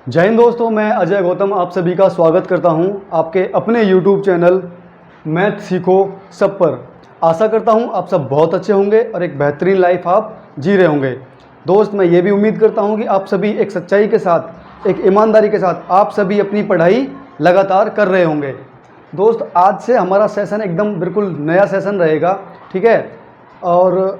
जय हिंद दोस्तों, मैं अजय गौतम आप सभी का स्वागत करता हूं आपके अपने YouTube चैनल मैथ सीखो सब पर। आशा करता हूं आप सब बहुत अच्छे होंगे और एक बेहतरीन लाइफ आप जी रहे होंगे। दोस्त, मैं ये भी उम्मीद करता हूं कि आप सभी एक सच्चाई के साथ, एक ईमानदारी के साथ आप सभी अपनी पढ़ाई लगातार कर रहे होंगे। दोस्त, आज से हमारा सेशन एकदम बिल्कुल नया सेशन रहेगा, ठीक है। और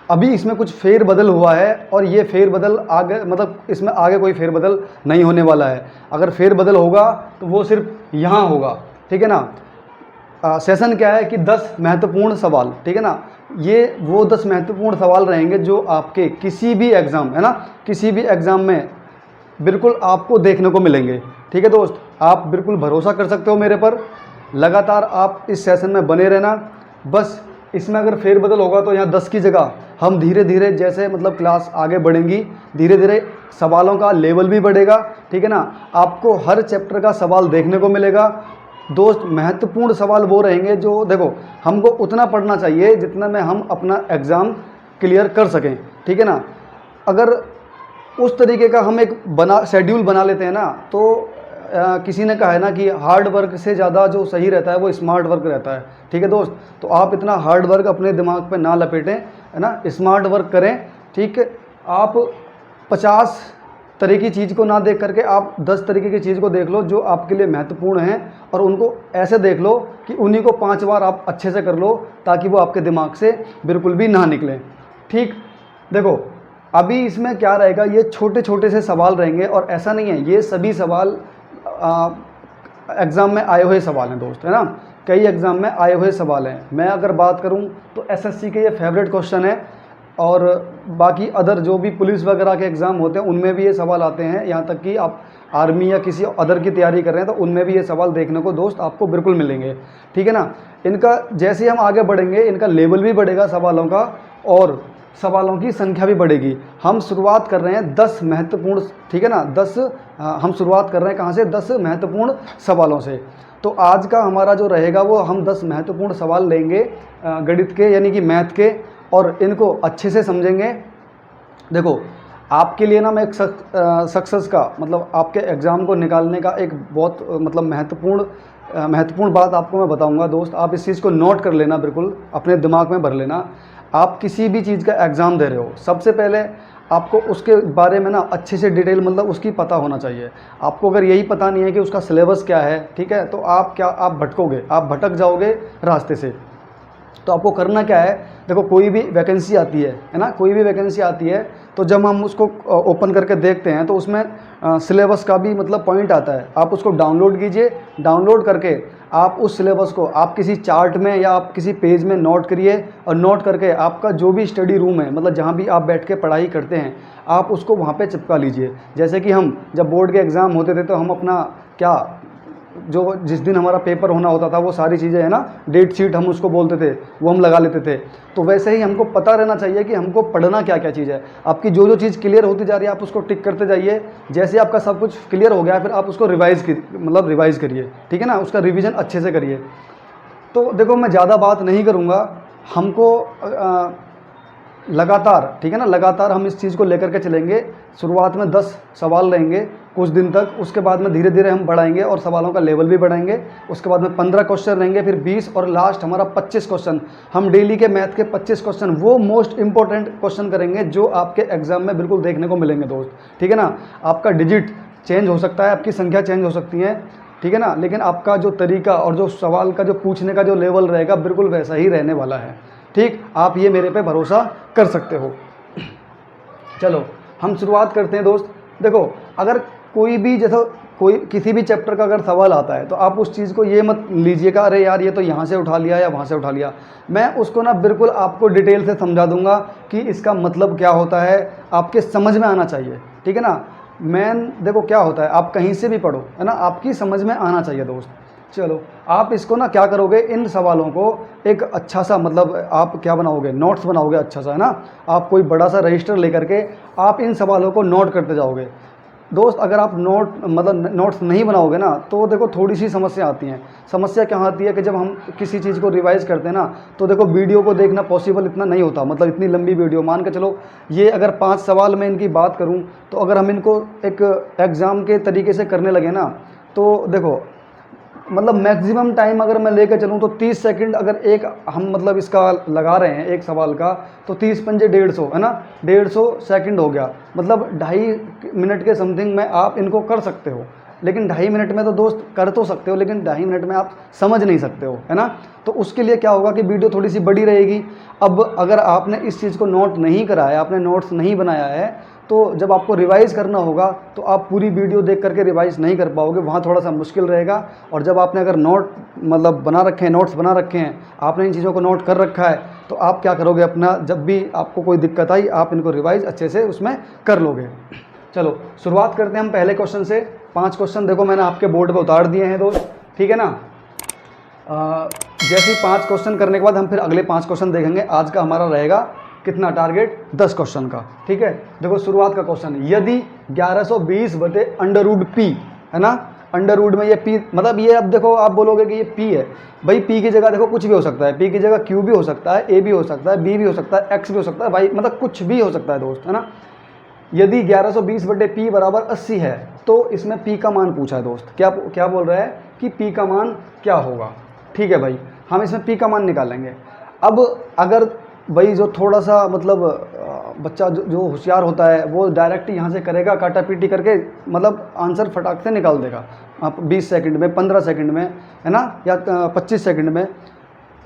अभी इसमें कुछ फेरबदल हुआ है और ये फेरबदल आगे, मतलब इसमें आगे कोई फेरबदल नहीं होने वाला है। अगर फेरबदल होगा तो वो सिर्फ यहाँ होगा, ठीक है ना। सेशन क्या है कि 10 महत्वपूर्ण सवाल, ठीक है ना। ये वो 10 महत्वपूर्ण सवाल रहेंगे जो आपके किसी भी एग्ज़ाम, है ना, किसी भी एग्ज़ाम में बिल्कुल आपको देखने को मिलेंगे, ठीक है दोस्त। आप बिल्कुल भरोसा कर सकते हो मेरे पर। लगातार आप इस सेशन में बने रहना। बस इसमें अगर फेरबदल होगा तो यहाँ 10 की जगह हम धीरे धीरे, जैसे मतलब क्लास आगे बढ़ेंगी, धीरे धीरे सवालों का लेवल भी बढ़ेगा, ठीक है ना। आपको हर चैप्टर का सवाल देखने को मिलेगा। दोस्त, महत्वपूर्ण सवाल वो रहेंगे जो, देखो, हमको उतना पढ़ना चाहिए जितना में हम अपना एग्ज़ाम क्लियर कर सकें, ठीक है ना। अगर उस तरीके का हम एक शेड्यूल बना लेते हैं ना, तो किसी ने कहा है ना कि हार्ड वर्क से ज़्यादा जो सही रहता है वो स्मार्ट वर्क रहता है, ठीक है दोस्त। तो आप इतना हार्ड वर्क अपने दिमाग पे ना लपेटें, है ना, स्मार्ट वर्क करें, ठीक है। आप 50 तरह की चीज़ को ना देख करके आप 10 तरीके की चीज़ को देख लो जो आपके लिए महत्वपूर्ण हैं, और उनको ऐसे देख लो कि उन्हीं को 5 बार आप अच्छे से कर लो ताकि वो आपके दिमाग से बिल्कुल भी ना निकलें, ठीक। देखो, अभी इसमें क्या रहेगा, ये छोटे छोटे से सवाल रहेंगे और ऐसा नहीं है ये सभी सवाल एग्ज़ाम में आए हुए सवाल हैं दोस्त, है ना। कई एग्ज़ाम में आए हुए सवाल हैं। मैं अगर बात करूं तो एसएससी के ये फेवरेट क्वेश्चन है, और बाकी अदर जो भी पुलिस वगैरह के एग्ज़ाम होते हैं उनमें भी ये सवाल आते हैं। यहाँ तक कि आप आर्मी या किसी अदर की तैयारी कर रहे हैं तो उनमें भी ये सवाल देखने को दोस्त आपको बिल्कुल मिलेंगे, ठीक है ना। इनका जैसे हम आगे बढ़ेंगे इनका लेवल भी बढ़ेगा सवालों का, और सवालों की संख्या भी बढ़ेगी। हम शुरुआत कर रहे हैं 10 महत्वपूर्ण, ठीक है ना, 10 हम शुरुआत कर रहे हैं कहाँ से, 10 महत्वपूर्ण सवालों से। तो आज का हमारा जो रहेगा वो हम 10 महत्वपूर्ण सवाल लेंगे गणित के, यानी कि मैथ के, और इनको अच्छे से समझेंगे। देखो, आपके लिए ना मैं एक सक्सेस का, मतलब आपके एग्ज़ाम को निकालने का एक बहुत मतलब महत्वपूर्ण बात आपको मैं बताऊंगा दोस्त। आप इस चीज़ को नोट कर लेना, बिल्कुल अपने दिमाग में भर लेना। आप किसी भी चीज़ का एग्ज़ाम दे रहे हो, सबसे पहले आपको उसके बारे में ना अच्छे से डिटेल, मतलब उसकी पता होना चाहिए। आपको अगर यही पता नहीं है कि उसका सिलेबस क्या है, ठीक है, तो आप भटकोगे, आप भटक जाओगे रास्ते से। तो आपको करना क्या है, देखो, कोई भी वैकेंसी आती है ना, कोई भी वैकेंसी आती है तो जब हम उसको ओपन करके देखते हैं तो उसमें सिलेबस का भी मतलब पॉइंट आता है। आप उसको डाउनलोड कीजिए, डाउनलोड करके आप उस सिलेबस को आप किसी चार्ट में या आप किसी पेज में नोट करिए, और नोट करके आपका जो भी स्टडी रूम है, मतलब जहाँ भी आप बैठ के पढ़ाई करते हैं, आप उसको वहाँ पे चिपका लीजिए। जैसे कि हम जब बोर्ड के एग्ज़ाम होते थे तो हम अपना क्या, जो जिस दिन हमारा पेपर होना होता था वो सारी चीज़ें, है ना, डेट शीट हम उसको बोलते थे, वो हम लगा लेते थे। तो वैसे ही हमको पता रहना चाहिए कि हमको पढ़ना क्या क्या चीज़ है। आपकी जो जो चीज़ क्लियर होती जा रही है आप उसको टिक करते जाइए। जैसे आपका सब कुछ क्लियर हो गया फिर आप उसको रिवाइज़ करिए, ठीक है ना, उसका रिविज़न अच्छे से करिए। तो देखो, मैं ज़्यादा बात नहीं करूँगा, हमको लगातार, ठीक है ना, लगातार हम इस चीज़ को लेकर के चलेंगे। शुरुआत में 10 सवाल रहेंगे कुछ दिन तक, उसके बाद में धीरे धीरे हम बढ़ाएंगे और सवालों का लेवल भी बढ़ाएंगे। उसके बाद में 15 क्वेश्चन रहेंगे, फिर 20, और लास्ट हमारा 25 क्वेश्चन। हम डेली के मैथ के 25 क्वेश्चन, वो मोस्ट इंपॉर्टेंट क्वेश्चन करेंगे जो आपके एग्जाम में बिल्कुल देखने को मिलेंगे दोस्त, ठीक है ना। आपका डिजिट चेंज हो सकता है, आपकी संख्या चेंज हो सकती है, ठीक है ना, लेकिन आपका जो तरीका और जो सवाल का जो पूछने का जो लेवल रहेगा बिल्कुल वैसा ही रहने वाला है, ठीक। आप ये मेरे पे भरोसा कर सकते हो। चलो हम शुरुआत करते हैं दोस्त। देखो, अगर कोई भी, जैसा कोई किसी भी चैप्टर का अगर सवाल आता है तो आप उस चीज़ को ये मत लीजिएगा अरे यार ये तो यहाँ से उठा लिया या वहाँ से उठा लिया। मैं उसको ना बिल्कुल आपको डिटेल से समझा दूंगा कि इसका मतलब क्या होता है, आपके समझ में आना चाहिए, ठीक है ना। देखो क्या होता है, आप कहीं से भी पढ़ो, है ना, आपकी समझ में आना चाहिए दोस्त। चलो, आप इसको ना क्या करोगे, इन सवालों को एक अच्छा सा, मतलब आप क्या बनाओगे, नोट्स बनाओगे अच्छा सा, है ना। आप कोई बड़ा सा रजिस्टर लेकर के आप इन सवालों को नोट करते जाओगे। दोस्त अगर आप नोट्स नहीं बनाओगे ना तो देखो थोड़ी सी समस्या आती हैं। समस्या क्या आती है कि जब हम किसी चीज़ को रिवाइज़ करते हैं ना तो देखो वीडियो को देखना पॉसिबल इतना नहीं होता, मतलब इतनी लंबी वीडियो मान के चलो। ये अगर 5 सवाल मैं इनकी बात करूं तो अगर हम इनको एक एग्ज़ाम के तरीके से करने लगे ना तो देखो मतलब मैक्सिमम टाइम अगर मैं लेकर चलूँ तो 30 सेकंड अगर एक हम मतलब इसका लगा रहे हैं एक सवाल का तो 30 पंजे 150 है ना, 150 सेकंड हो गया, मतलब 2.5 मिनट के समथिंग में आप इनको कर सकते हो। लेकिन 2.5 मिनट में तो दोस्त कर तो सकते हो लेकिन 2.5 मिनट में आप समझ नहीं सकते हो, है ना। तो उसके लिए क्या होगा कि वीडियो थोड़ी सी बड़ी रहेगी। अब अगर आपने इस चीज़ को नोट नहीं करा है, आपने नोट्स नहीं बनाया है, तो जब आपको रिवाइज़ करना होगा तो आप पूरी वीडियो देख करके रिवाइज़ नहीं कर पाओगे, वहाँ थोड़ा सा मुश्किल रहेगा। और जब आपने अगर नोट मतलब बना रखे हैं, नोट्स बना रखे हैं, आपने इन चीज़ों को नोट कर रखा है, तो आप क्या करोगे, अपना जब भी आपको कोई दिक्कत आई आप इनको रिवाइज़ अच्छे से उसमें कर लोगे। चलो शुरुआत करते हैं हम पहले क्वेश्चन से। 5 क्वेश्चन देखो मैंने आपके बोर्ड पे उतार दिए हैं दोस्त, ठीक है ना। जैसे ही 5 क्वेश्चन करने के बाद हम फिर अगले 5 क्वेश्चन देखेंगे। आज का हमारा रहेगा कितना टारगेट, 10 क्वेश्चन का, ठीक है। देखो शुरुआत का क्वेश्चन, यदि 1120/√p है ना, अंडर रूट में ये p मतलब ये, अब देखो आप बोलोगे कि ये p है, भाई p की जगह देखो कुछ भी हो सकता है, p की जगह q भी हो सकता है, a भी हो सकता है, b भी हो सकता है, x भी हो सकता है, भाई मतलब कुछ भी हो सकता है दोस्त, है ना। यदि 1120/p बराबर 80 है तो इसमें p का मान पूछा है दोस्त। क्या क्या बोल रहा है कि p का मान क्या होगा, ठीक है भाई। हम इसमें p का मान निकालेंगे। अब अगर भाई जो थोड़ा सा मतलब बच्चा जो होशियार होता है वो डायरेक्ट यहाँ से करेगा, काटा पीटी करके मतलब आंसर फटाक से निकाल देगा आप 20 सेकंड में, 15 सेकंड में, है ना, या 25 सेकंड में।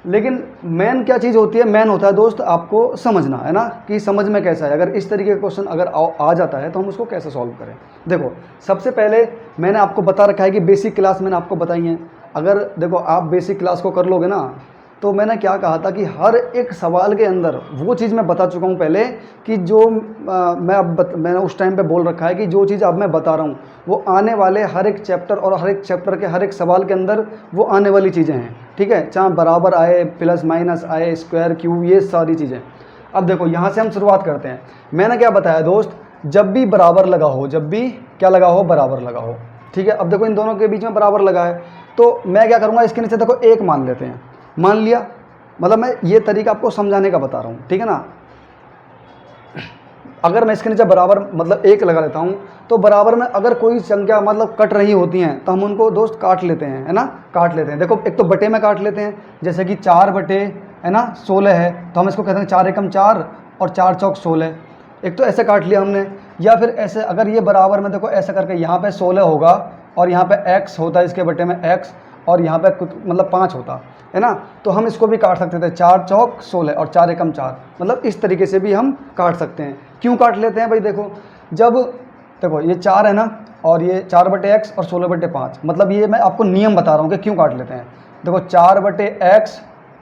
लेकिन मेन क्या चीज़ होती है, मेन होता है दोस्त आपको समझना, है ना, कि समझ में कैसा है। अगर इस तरीके का क्वेश्चन अगर आ जाता है तो हम उसको कैसे सॉल्व करें। देखो सबसे पहले मैंने आपको बता रखा है कि बेसिक क्लास मैंने आपको बताई है। अगर देखो आप बेसिक क्लास को कर लोगे ना तो मैंने क्या कहा था कि हर एक सवाल के अंदर वो चीज़ मैं बता चुका हूँ पहले कि जो मैंने उस टाइम पे बोल रखा है कि जो चीज़ अब मैं बता रहा हूँ वो आने वाले हर एक चैप्टर और हर एक चैप्टर के हर एक सवाल के अंदर वो आने वाली चीज़ें हैं, ठीक है। चाहे बराबर आए, प्लस माइनस आए, स्क्वायर क्यूब, ये सारी चीज़ें। अब देखो यहाँ से हम शुरुआत करते हैं। मैंने क्या बताया दोस्त, जब भी बराबर लगा हो, जब भी क्या लगा हो, बराबर लगा हो, ठीक है। अब देखो इन दोनों के बीच में बराबर लगा है तो मैं क्या करूँगा, इसके नीचे देखो 1 मान लेते हैं, मान लिया। मतलब मैं ये तरीका आपको समझाने का बता रहा हूँ, ठीक है ना। अगर मैं इसके नीचे बराबर मतलब 1 लगा लेता हूँ तो बराबर में अगर कोई संख्या मतलब कट रही होती हैं तो हम उनको दोस्त काट लेते हैं, है ना, काट लेते हैं। देखो एक तो बटे में काट लेते हैं, जैसे कि 4 बटे है ना 16 है तो हम इसको कहते हैं 4 एकम 4 और 4 चौक 16। एक तो ऐसे काट लिया हमने, या फिर ऐसे अगर ये बराबर में देखो ऐसे करके यहाँ पे 16 होगा और यहाँ पे x होता है, इसके बटे में x, और यहाँ पे कुछ मतलब 5 होता है ना, तो हम इसको भी काट सकते थे 4 चौक 16 और 4 एकम 4, मतलब इस तरीके से भी हम काट सकते हैं। क्यों काट लेते हैं भाई, देखो जब देखो ये 4 है ना और ये 4 बटे x और 16 बटे 5, मतलब ये मैं आपको नियम बता रहा हूँ कि क्यों काट लेते हैं। देखो 4 बटे x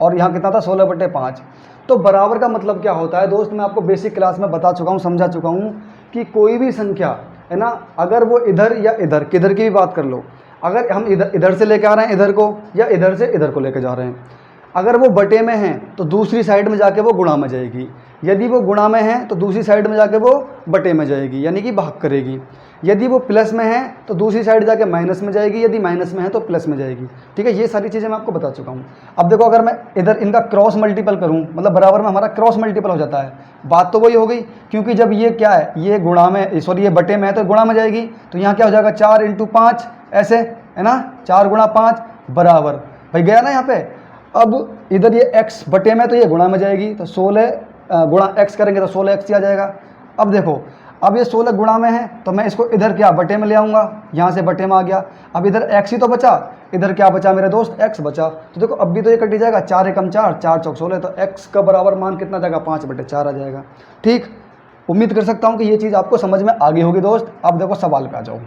और यहाँ कितना था 16 बटे 5, तो बराबर का मतलब क्या होता है दोस्त, मैं आपको बेसिक क्लास में बता चुका हूँ, समझा चुका हूँ कि कोई भी संख्या है ना, अगर वो इधर या इधर, किधर की भी बात कर लो, अगर हम इधर से लेके आ रहे हैं इधर को, या इधर से इधर को लेके जा रहे हैं, अगर वो बटे में है तो दूसरी साइड में जाके वो गुणा में जाएगी, यदि वो गुणा में है तो दूसरी साइड में जाके वो बटे में जाएगी, यानी कि भाग करेगी। यदि वो प्लस में है तो दूसरी साइड जाके माइनस में जाएगी, यदि माइनस में है तो प्लस में जाएगी, ठीक है। ये सारी चीज़ें मैं आपको बता चुका हूँ। अब देखो अगर मैं इधर इनका क्रॉस मल्टीपल करूँ, मतलब बराबर में हमारा क्रॉस मल्टीपल हो जाता है, बात तो वही हो गई, क्योंकि जब ये क्या है, ये गुणा में, सॉरी ये बटे में है तो गुणा में जाएगी, तो यहाँ क्या हो जाएगा 4 × 5 ऐसे, है ना, 4 × 5 बराबर, भाई गया ना यहाँ पे। अब इधर ये x बटे में तो ये गुणा में जाएगी, तो 16 गुणा x करेंगे तो 16x आ जाएगा। अब देखो अब ये 16 गुणा में है तो मैं इसको इधर क्या बटे में ले आऊँगा, यहाँ से बटे में आ गया। अब इधर x ही तो बचा, इधर क्या बचा मेरे दोस्त, x बचा, तो देखो अब भी तो ये कट ही जाएगा, 4 एकम 4, 4 चौक 16, तो x का बराबर मान कितना जाएगा, 5 बटे 4 आ जाएगा। ठीक, उम्मीद कर सकता हूँ कि ये चीज़ आपको समझ में आ गई होगी दोस्त। अब देखो सवाल पे आ जाओ।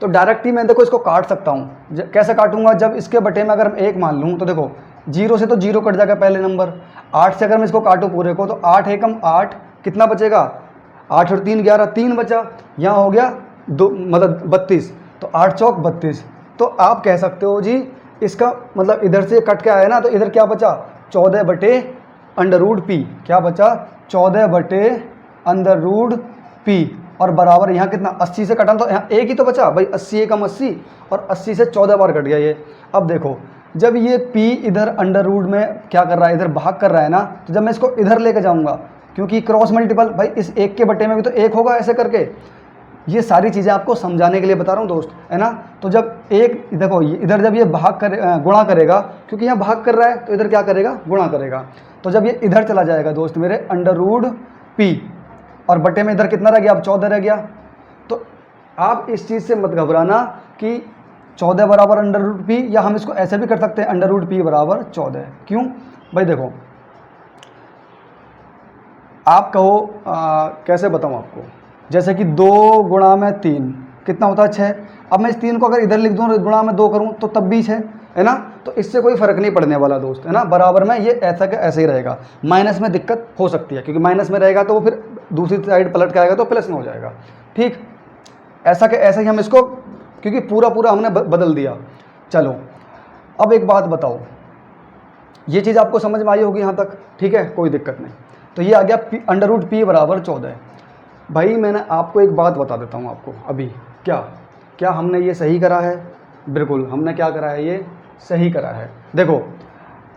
तो डायरेक्ट ही मैं देखो इसको काट सकता हूँ, कैसे काटूंगा, जब इसके बटे में अगर मैं 1 मान लूँ तो देखो 0 से तो 0 कट जाएगा पहले नंबर, 8 से अगर मैं इसको काटूँ पूरे को तो 8 एकम 8 कितना बचेगा, 8 और 3 11, 3 बचा, यहाँ हो गया 2 मतलब 32, तो 8 चौक 32। तो आप कह सकते हो जी इसका मतलब इधर से कट के आया ना, तो इधर क्या बचा 14 बटे अंडर रूट पी, क्या बचा 14 बटे अंडर रूट पी, और बराबर यहाँ कितना 80 से कटा तो यहाँ एक ही तो बचा भाई, 80 एकम 80 और 80 से 14 बार कट गया ये। अब देखो जब ये p इधर अंडर रूट में क्या कर रहा है, इधर भाग कर रहा है ना, तो जब मैं इसको इधर लेके जाऊंगा, क्योंकि क्रॉस मल्टीपल भाई इस एक के बटे में भी तो एक होगा ऐसे करके, ये सारी चीज़ें आपको समझाने के लिए बता रहा हूँ दोस्त, है ना। तो जब एक देखो इधर जब ये भाग कर गुणा करेगा, क्योंकि यहाँ भाग कर रहा है तो इधर क्या करेगा, गुणा करेगा। तो जब ये इधर चला जाएगा दोस्त मेरे अंडर रूट p, और बटे में इधर कितना रह गया, अब 14 रह गया। तो आप इस चीज़ से मत घबराना कि 14 बराबर अंडर रूट p, या हम इसको ऐसे भी कर सकते हैं अंडर रूट p बराबर 14। क्यों भाई, देखो आप कहो कैसे बताऊँ आपको, जैसे कि 2 गुणा में 3 कितना होता है 6। अब मैं इस 3 को अगर इधर लिख दूँ गुणा में 2 करूँ तो तब भी 6, है ना। तो इससे कोई फ़र्क नहीं पड़ने वाला दोस्त, है ना। बराबर में ये ऐसा का ऐसे ही रहेगा, माइनस में दिक्कत हो सकती है, क्योंकि माइनस में रहेगा तो वो फिर दूसरी साइड पलट के आएगा तो प्लस में हो जाएगा। ठीक, ऐसा के ऐसा ही हम इसको, क्योंकि पूरा पूरा हमने बदल दिया। चलो अब एक बात बताओ, ये चीज़ आपको समझ में आई होगी यहाँ तक, ठीक है, कोई दिक्कत नहीं। तो ये आ गया अंडर रूट p बराबर 14। भाई मैंने आपको एक बात बता देता हूँ आपको अभी, क्या हमने ये सही करा है? बिल्कुल हमने क्या करा है, ये सही करा है। देखो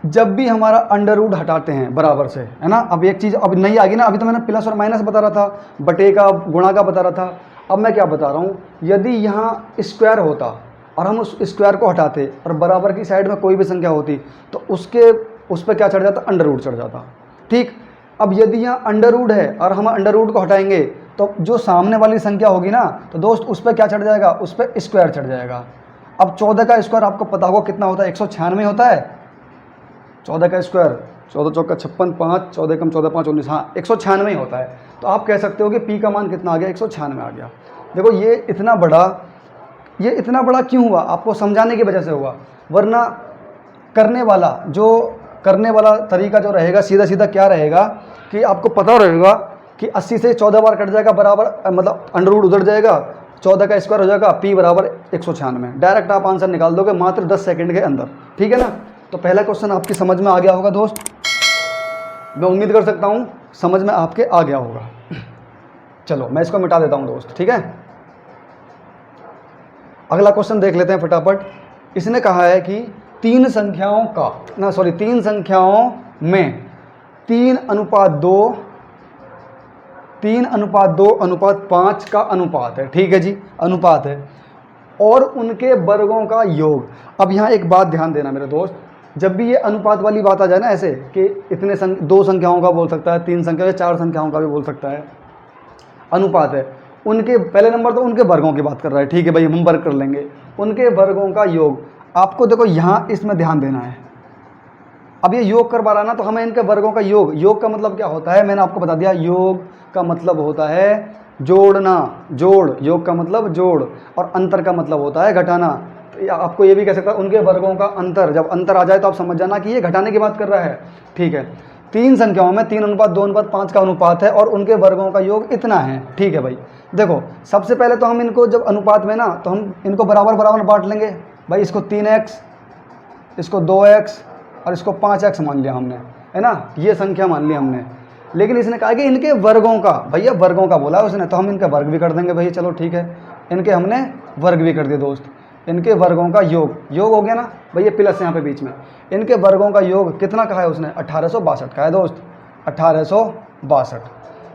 जब भी हमारा अंडर रूट हटाते हैं बराबर से, है ना, अब एक चीज़ अब नहीं आ गई ना, अभी तो मैंने प्लस और माइनस बता रहा था, बटे का गुणा का बता रहा था। अब मैं क्या बता रहा हूँ, यदि यहाँ स्क्वायर होता और हम उस स्क्वायर को हटाते और बराबर की साइड में कोई भी संख्या होती तो उस पर क्या चढ़ जाता, अंडर रूट चढ़ जाता। ठीक, अब यदि यहाँ अंडर रूट है और हम अंडर रूट को हटाएंगे तो जो सामने वाली संख्या होगी ना, तो दोस्त उस पर क्या चढ़ जाएगा, उस पर स्क्वायर चढ़ जाएगा। अब 14 का स्क्वायर आपको पता होगा कितना होता है, 196 होता है 14 का स्क्वायर, 14 चौका 56, 5 14 कम 14 5 19, हाँ 196 होता है। तो आप कह सकते हो कि p का मान कितना आ गया, 196 आ गया। देखो ये इतना बड़ा क्यों हुआ, आपको समझाने की वजह से हुआ, वरना करने वाला तरीका जो रहेगा सीधा सीधा क्या रहेगा कि आपको पता रहेगा कि 80 से 14 बार कट जाएगा बराबर, मतलब अंडर रूट उधर जाएगा, 14 का स्क्वायर हो जाएगा, p बराबर 196। डायरेक्ट आप आंसर निकाल दोगे मात्र 10 सेकंड के अंदर, ठीक है ना। तो पहला क्वेश्चन आपकी समझ में आ गया होगा दोस्त, मैं उम्मीद कर सकता हूँ समझ में आपके आ गया होगा। चलो मैं इसको मिटा देता हूँ दोस्त, ठीक है। अगला क्वेश्चन देख लेते हैं फटाफट। इसने कहा है कि तीन संख्याओं में 3:2 3:2:5 का अनुपात है, ठीक है जी, अनुपात है, और उनके वर्गों का योग। अब यहाँ एक बात ध्यान देना मेरे दोस्त, जब भी ये अनुपात वाली बात आ जाए ना, ऐसे कि इतने 2 संख्याओं का बोल सकता है, 3 संख्या या 4 संख्याओं का भी बोल सकता है, अनुपात है, उनके पहले नंबर तो उनके वर्गों की बात कर रहा है, ठीक है भाई, हम वर्ग कर लेंगे, उनके वर्गों का योग। आपको देखो यहाँ इसमें ध्यान देना है, अब ये योग करवा रहा ना, तो हमें इनके वर्गों का योग का मतलब क्या होता है, मैंने आपको बता दिया, योग का मतलब होता है जोड़ना, योग का मतलब जोड़, और अंतर का मतलब होता है घटाना। तो आपको ये भी कह सकता है उनके वर्गों का अंतर, जब अंतर आ जाए तो आप समझ जाना कि ये घटाने की बात कर रहा है, ठीक है। 3 संख्याओं में 3:2:5 का अनुपात है और उनके वर्गों का योग इतना है, ठीक है भाई। देखो सबसे पहले तो हम इनको जब अनुपात में ना, तो हम इनको बराबर बराबर बांट लेंगे भाई, इसको 3x, इसको 2x और इसको 5x मान लिया हमने, है ना, ये संख्या मान ली हमने। लेकिन इसने कहा कि इनके वर्गों का, भैया वर्गों का बोला उसने, तो हम इनका वर्ग भी कर देंगे भैया, चलो ठीक है, इनके हमने वर्ग भी कर दिए दोस्त। इनके वर्गों का योग हो गया ना भैया, प्लस यहाँ पे बीच में, इनके वर्गों का योग कितना कहा है उसने, 1862 का है दोस्त, 1862।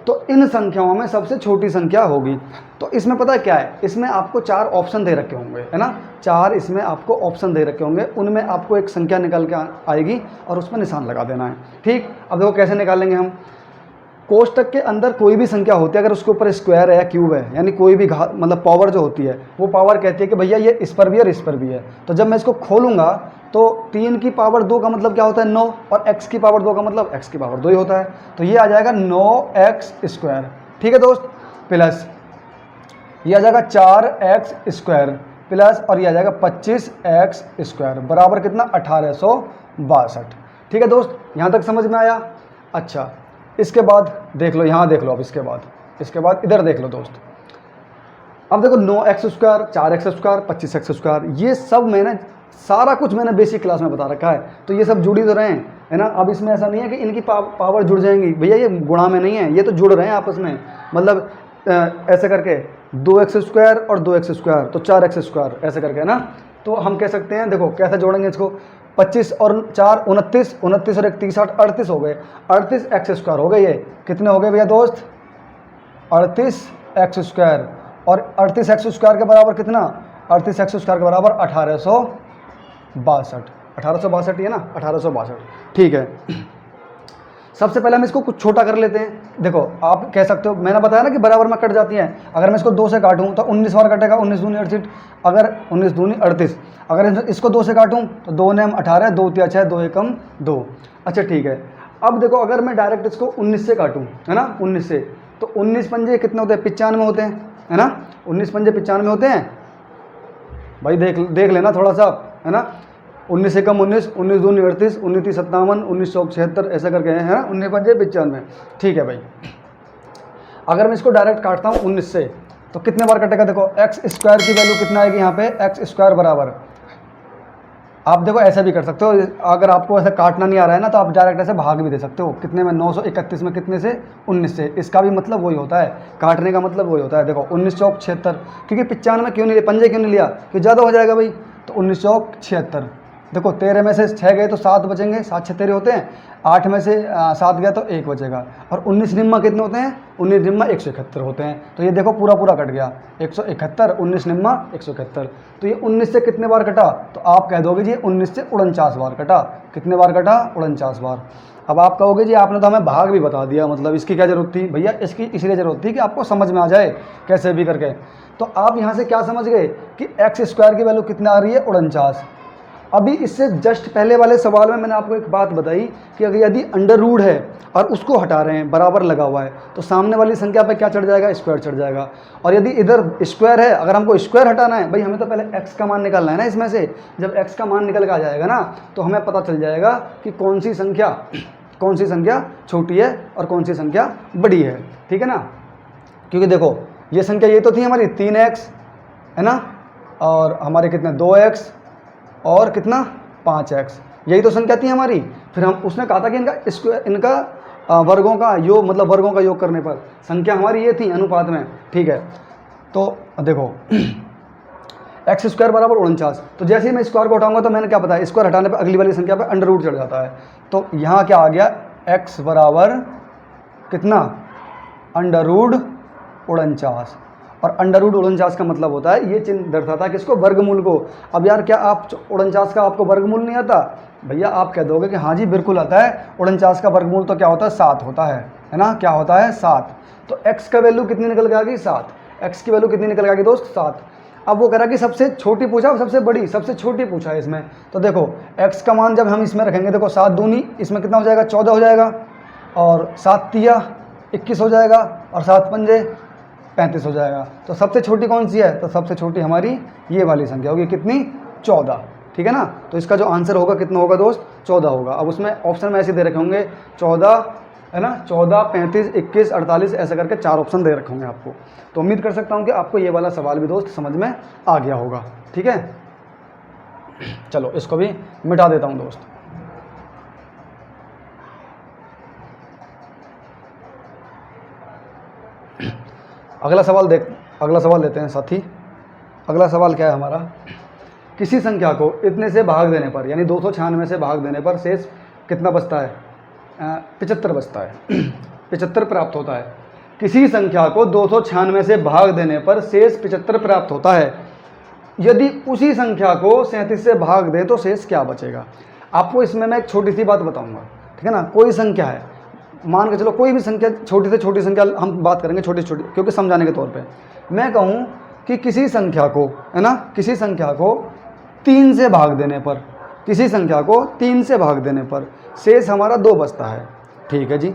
तो इन संख्याओं में सबसे छोटी संख्या होगी। तो इसमें पता है क्या है, इसमें आपको 4 ऑप्शन दे रखे होंगे, है ना, 4 इसमें आपको ऑप्शन दे रखे होंगे, उनमें आपको एक संख्या निकल के आएगी और उस पर निशान लगा देना है, ठीक। अब देखो कैसे निकालेंगे हम, कोष्टक के अंदर कोई भी संख्या होती है, अगर उसके ऊपर स्क्वायर है या क्यूब है, यानी कोई भी मतलब पावर जो होती है, वो पावर कहती है कि भैया ये इस पर भी और इस पर भी है। तो जब मैं इसको खोलूँगा तो 3 की पावर 2 का मतलब क्या होता है, 9, और x की पावर 2 का मतलब x की पावर 2 ही होता है। तो ये आ जाएगा 9x², ठीक है दोस्त, प्लस ये आ जाएगा 4x² प्लस, और ये आ जाएगा 25x² बराबर कितना, 1862, ठीक है दोस्त, यहाँ तक समझ में आया। अच्छा इसके बाद देख लो, यहाँ देख लो, अब इसके बाद इधर देख लो दोस्त। अब देखो 9x², 4x², 25x², ये सब मैंने सारा कुछ मैंने बेसिक क्लास में बता रखा है, तो ये सब जुड़ी तो रहे हैं, है ना। अब इसमें ऐसा नहीं है कि इनकी पावर जुड़ जाएंगी, भैया ये गुणा में नहीं है, ये तो जुड़ रहे हैं आपस में, मतलब ऐसे करके 2x² और 2x², तो 4x², ऐसे करके है ना। तो हम कह सकते हैं, देखो कैसे जोड़ेंगे इसको, 25 और 4 29, 29 और 1 30 38 हो गए, 38x² हो गए। ये कितने हो गए भैया दोस्त, 38x²। और 38x² के बराबर कितना, 38x² के बराबर 1862, 1862 ये ना, 1862, ठीक है। सबसे पहले हम इसको कुछ छोटा कर लेते हैं। देखो आप कह सकते हो, मैंने बताया ना कि बराबर में कट जाती हैं। अगर मैं इसको 2 से काटूं तो 19 बार कटेगा, 19 दूनी 38, अगर 19 दूनी 38, अगर इसको 2 से काटूं तो 2 ने 18, 2 3 6, 2 1 2। अच्छा ठीक है। अब देखो अगर मैं डायरेक्ट इसको 19 से काटूं, है ना, 19 से, तो 19 पंजे कितने होते हैं, 95 होते हैं, है ना। 19 पंजे 95 होते हैं भाई, देख लेना थोड़ा सा, है ना। 19 से कम 19, 19 दूनी 38, 19 तीस 57, 19 चौक 76, ऐसा करके है ना, 19 पंजे 95, ठीक है भाई। अगर मैं इसको डायरेक्ट काटता हूँ 19 से, तो कितने बार कटेगा, देखो x² की वैल्यू कितना आएगी यहाँ पे, x² बराबर, आप देखो ऐसा भी कर सकते हो। अगर आपको ऐसा काटना नहीं आ रहा है ना, तो आप डायरेक्ट ऐसे भाग भी दे सकते हो। कितने में, 931 में कितने से, 19 से। इसका भी मतलब वही होता है, काटने का मतलब वही होता है। देखो 19 चौक 76, क्योंकि 95 क्यों नहीं लिया, पंजे क्यों नहीं लिया, कि ज़्यादा हो जाएगा भाई, तो 19 चौक 76। देखो 13 में से 6 गए तो 7 बचेंगे, 7 6 13 होते हैं, 8 में से 7 गया तो 1 बचेगा। और 19 निम्मा कितने होते हैं, 19 निम्मा 171 होते हैं। तो ये देखो पूरा पूरा कट गया, 171, 19 निम्मा 171। तो ये 19 से कितने बार कटा, तो आप कह दोगे जी 19 से 49 बार कटा। कितने बार कटा, 49 बार। अब आप कहोगे जी आपने तो हमें भाग भी बता दिया, मतलब इसकी क्या ज़रूरत थी भैया, इसकी इसलिए ज़रूरत थी कि आपको समझ में आ जाए कैसे भी करके। तो आप यहाँ से क्या समझ गए कि x² की वैल्यू कितना आ रही है, 49। अभी इससे जस्ट पहले वाले सवाल में मैंने आपको एक बात बताई कि अगर यदि अंडर रूट है और उसको हटा रहे हैं, बराबर लगा हुआ है, तो सामने वाली संख्या पे क्या चढ़ जाएगा, स्क्वायर चढ़ जाएगा। और यदि इधर स्क्वायर है, अगर हमको स्क्वायर हटाना है भाई, हमें तो पहले x का मान निकालना है ना इसमें से। जब x का मान निकल के आ जाएगा ना, तो हमें पता चल जाएगा कि कौन सी संख्या छोटी है और कौन सी संख्या बड़ी है, ठीक है ना। क्योंकि देखो ये संख्या ये तो थी हमारी 3x, है ना, और हमारे कितने 2x और कितना 5x, यही तो संख्या थी हमारी। फिर हम उसने कहा था कि इनका वर्गों का योग, मतलब वर्गों का योग करने पर संख्या हमारी ये थी अनुपात में, ठीक है। तो देखो x² बराबर 49। तो जैसे ही मैं स्क्वायर को हटाऊंगा तो मैंने क्या बताया, स्क्वायर हटाने पर अगली वाली संख्या पर अंडर रूट चढ़ जाता है। तो यहाँ क्या आ गया, x बराबर कितना, अंडर रूट 49। और अंडर रूट 49 का मतलब होता है, ये चिन्ह दर्शाता है किसको, वर्गमूल को। अब यार क्या आप 49 का आपको वर्गमूल नहीं आता, भैया आप कह दोगे कि हाँ जी बिल्कुल आता है। 49 का वर्गमूल तो क्या होता है, 7 होता है ना, क्या होता है 7। तो x का वैल्यू कितनी निकल के आ गई, 7। x की वैल्यू कितनी निकल के आ गई दोस्त, 7। अब वो कह रहा कि सबसे छोटी पूछा, सबसे बड़ी, सबसे छोटी पूछा है इसमें। तो देखो x का मान जब हम इसमें रखेंगे, देखो 7 दूनी इसमें कितना हो जाएगा, 14 हो जाएगा, और 7 तिया 21 हो जाएगा, और 7 पंजे 35 हो जाएगा। तो सबसे छोटी कौन सी है, तो सबसे छोटी हमारी ये वाली संख्या होगी, कितनी, 14, ठीक है ना। तो इसका जो आंसर होगा कितना होगा दोस्त, 14 होगा। अब उसमें ऑप्शन में ऐसे दे रखे होंगे 14, है ना, 14, 35, 21, 48, ऐसे करके 4 ऑप्शन दे रखे होंगे आपको। तो उम्मीद कर सकता हूँ कि आपको ये वाला सवाल भी दोस्त समझ में आ गया होगा, ठीक है। चलो इसको भी मिटा देता हूँ दोस्त। अगला सवाल लेते हैं साथी। अगला सवाल क्या है हमारा, किसी संख्या को इतने से भाग देने पर, यानी 296 से भाग देने पर शेष कितना बचता है, 75 बचता है, 75 प्राप्त होता है। किसी संख्या को 296 से भाग देने पर शेष 75 प्राप्त होता है। यदि उसी संख्या को 37 से भाग दें तो शेष क्या बचेगा। आपको इसमें मैं एक छोटी सी बात बताऊंगा, ठीक है ना। कोई संख्या है, मान के चलो कोई भी संख्या, छोटी से छोटी संख्या हम बात करेंगे, छोटी छोटी, क्योंकि समझाने के तौर पे मैं कहूँ कि किसी संख्या को, है ना, किसी संख्या को 3 से भाग देने पर, किसी संख्या को 3 से भाग देने पर शेष हमारा 2 बचता है, ठीक है जी।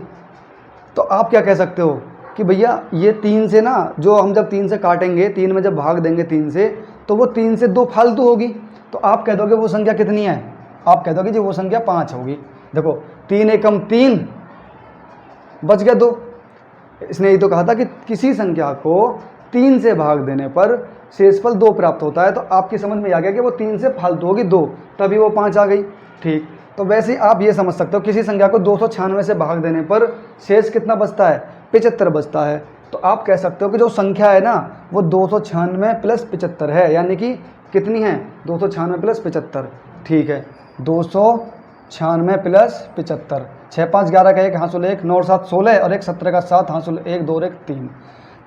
तो आप क्या कह सकते हो कि भैया ये 3 से ना, जो हम जब 3 से काटेंगे, 3 में जब भाग देंगे 3 से, तो वो 3 से 2 फालतू होगी। तो आप कह दोगे वो संख्या कितनी है, आप कह दोगे जी वो संख्या 5 होगी। देखो 3 एकम 3 बच गया 2। इसने ये तो कहा था कि किसी संख्या को 3 से भाग देने पर शेषफल 2 प्राप्त होता है। तो आपकी समझ में आ गया कि वो 3 से फालतू होगी 2, तभी वो 5 आ गई, ठीक। तो वैसे ही आप ये समझ सकते हो, किसी संख्या को 296 से भाग देने पर शेष कितना बचता है, 75 बचता है। तो आप कह सकते हो कि जो संख्या है ना वो 296 प्लस 75 है, यानी कि कितनी है 296 प्लस 75। ठीक है, 296 प्लस 75, 6 5 11 का 1 हासिल 1, 9 और 7 16 और 1 17 का 7 हासिल 1 2 और 1 3।